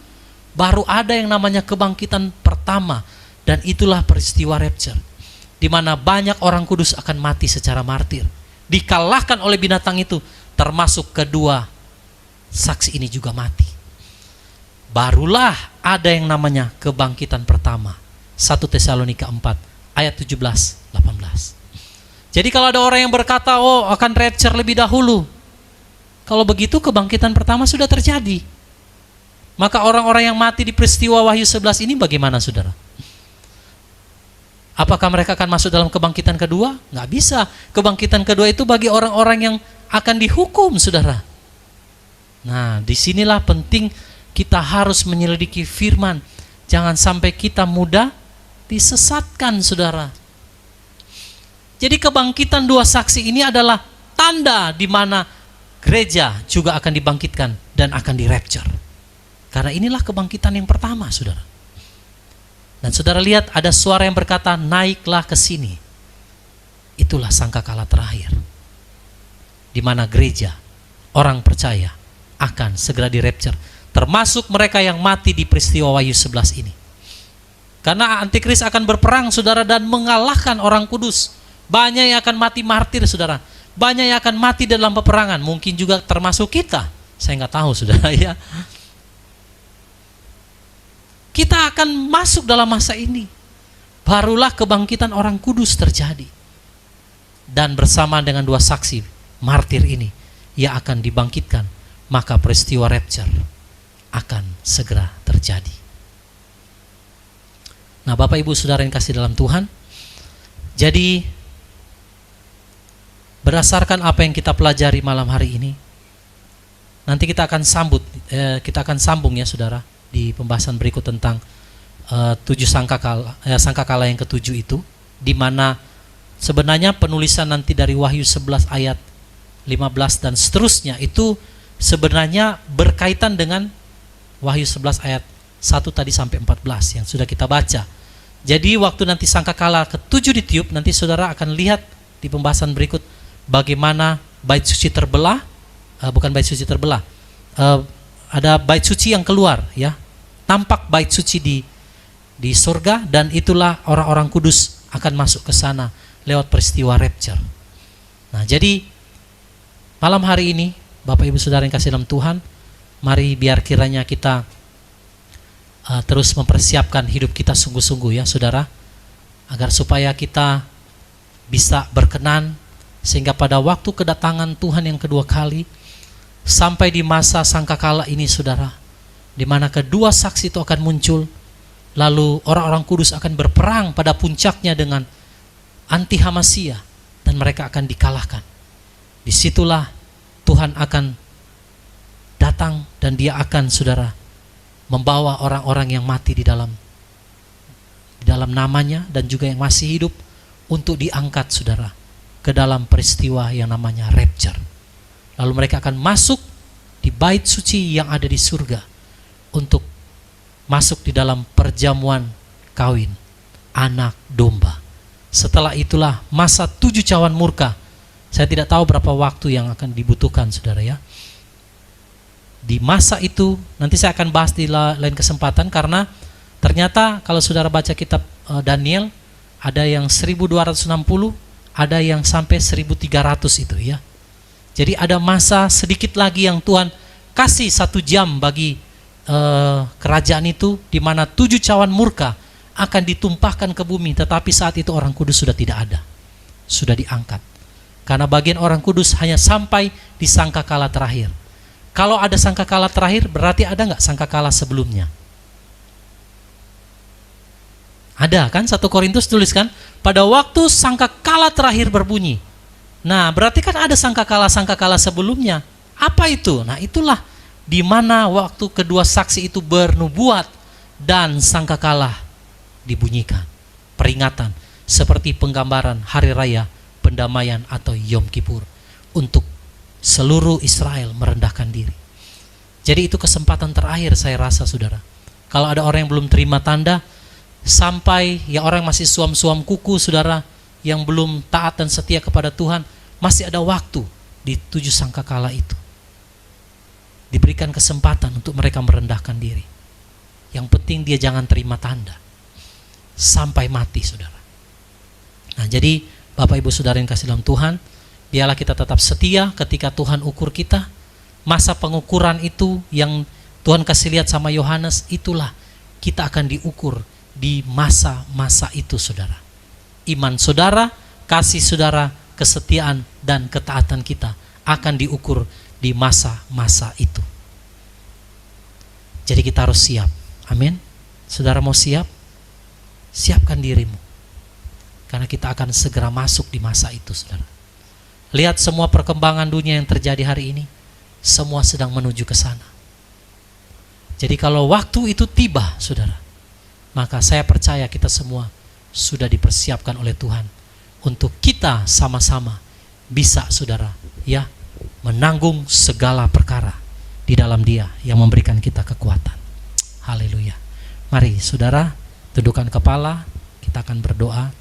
baru ada yang namanya kebangkitan pertama. Dan itulah peristiwa rapture, di mana banyak orang kudus akan mati secara martir, dikalahkan oleh binatang itu, termasuk kedua saksi ini juga mati. Barulah ada yang namanya kebangkitan pertama. 1 Tesalonika 4 ayat 17-18. Jadi kalau ada orang yang berkata, oh akan rapture lebih dahulu, kalau begitu kebangkitan pertama sudah terjadi. Maka orang-orang yang mati di peristiwa Wahyu 11 ini bagaimana saudara? Apakah mereka akan masuk dalam kebangkitan kedua? Nggak bisa. Kebangkitan kedua itu bagi orang-orang yang akan dihukum, saudara. Nah, disinilah penting kita harus menyelidiki firman. Jangan sampai kita mudah disesatkan, saudara. Jadi kebangkitan dua saksi ini adalah tanda di mana gereja juga akan dibangkitkan dan akan dirapture. Karena inilah kebangkitan yang pertama, saudara. Dan saudara lihat ada suara yang berkata, naiklah ke sini. Itulah sangkakala terakhir, di mana gereja, orang percaya akan segera dirapture, termasuk mereka yang mati di peristiwa Wahyu 11 ini. Karena antikris akan berperang saudara dan mengalahkan orang kudus. Banyak yang akan mati martir saudara, banyak yang akan mati dalam peperangan, mungkin juga termasuk kita. Saya nggak tahu saudara ya. Kita akan masuk dalam masa ini. Barulah kebangkitan orang kudus terjadi. Dan bersama dengan dua saksi martir ini, ia akan dibangkitkan. Maka peristiwa rapture akan segera terjadi. Nah Bapak Ibu Saudara yang kasih dalam Tuhan, jadi berdasarkan apa yang kita pelajari malam hari ini, nanti kita akan sambung ya saudara, di pembahasan berikut tentang 7 sangkakala yang ketujuh itu, di mana sebenarnya penulisan nanti dari Wahyu 11 ayat 15 dan seterusnya itu sebenarnya berkaitan dengan Wahyu 11 ayat 1 tadi sampai 14 yang sudah kita baca. Jadi waktu nanti sangkakala ketujuh ditiup, nanti saudara akan lihat di pembahasan berikut bagaimana bait suci terbelah, bukan bait suci terbelah, ada bait suci yang keluar ya, tampak bait suci di surga, dan itulah orang-orang kudus akan masuk ke sana lewat peristiwa rapture. Nah jadi malam hari ini Bapak Ibu Saudara yang kasih dalam Tuhan, mari biar kiranya kita terus mempersiapkan hidup kita sungguh-sungguh ya saudara, agar supaya kita bisa berkenan, sehingga pada waktu kedatangan Tuhan yang kedua kali, sampai di masa sangkakala ini saudara, di mana kedua saksi itu akan muncul, lalu orang-orang kudus akan berperang pada puncaknya dengan anti Hamasia, dan mereka akan dikalahkan. Disitulah Tuhan akan datang, dan dia akan saudara membawa orang-orang yang mati di dalam namanya dan juga yang masih hidup untuk diangkat saudara ke dalam peristiwa yang namanya rapture. Lalu mereka akan masuk di bait suci yang ada di surga untuk masuk di dalam perjamuan kawin anak domba. Setelah itulah masa 7 cawan murka. Saya tidak tahu berapa waktu yang akan dibutuhkan saudara ya. Di masa itu nanti saya akan bahas di lain kesempatan, karena ternyata kalau saudara baca kitab Daniel, ada yang 1260, ada yang sampai 1300 itu ya. Jadi ada masa sedikit lagi yang Tuhan kasih 1 jam bagi kerajaan itu, di mana 7 cawan murka akan ditumpahkan ke bumi, tetapi saat itu orang kudus sudah tidak ada, sudah diangkat. Karena bagian orang kudus hanya sampai di sangkakala terakhir. Kalau ada sangkakala terakhir, berarti ada nggak sangkakala sebelumnya? Ada kan? 1 Korintus tuliskan, pada waktu sangkakala terakhir berbunyi, Nah, berarti kan ada sangkakala sebelumnya. Apa itu? Nah, itulah di mana waktu kedua saksi itu bernubuat dan sangkakala dibunyikan. Peringatan seperti penggambaran hari raya pendamaian atau Yom Kippur untuk seluruh Israel merendahkan diri. Jadi itu kesempatan terakhir saya rasa, saudara. Kalau ada orang yang belum terima tanda, sampai ya orang masih suam-suam kuku, saudara, yang belum taat dan setia kepada Tuhan, masih ada waktu di 7 sangkakala itu. Diberikan kesempatan untuk mereka merendahkan diri. Yang penting dia jangan terima tanda sampai mati, saudara. Nah, jadi Bapak Ibu Saudara yang kasih dalam Tuhan, biarlah kita tetap setia ketika Tuhan ukur kita. Masa pengukuran itu yang Tuhan kasih lihat sama Yohanes, itulah kita akan diukur di masa-masa itu, saudara. Iman saudara, kasih saudara, kesetiaan dan ketaatan kita akan diukur di masa-masa itu. Jadi kita harus siap. Amin. Saudara mau siap? Siapkan dirimu. Karena kita akan segera masuk di masa itu, saudara. Lihat semua perkembangan dunia yang terjadi hari ini, semua sedang menuju ke sana. Jadi kalau waktu itu tiba, saudara, maka saya percaya kita semua sudah dipersiapkan oleh Tuhan untuk kita sama-sama bisa, saudara, ya, menanggung segala perkara di dalam Dia yang memberikan kita kekuatan. Haleluya. Mari, saudara, tundukkan kepala, kita akan berdoa.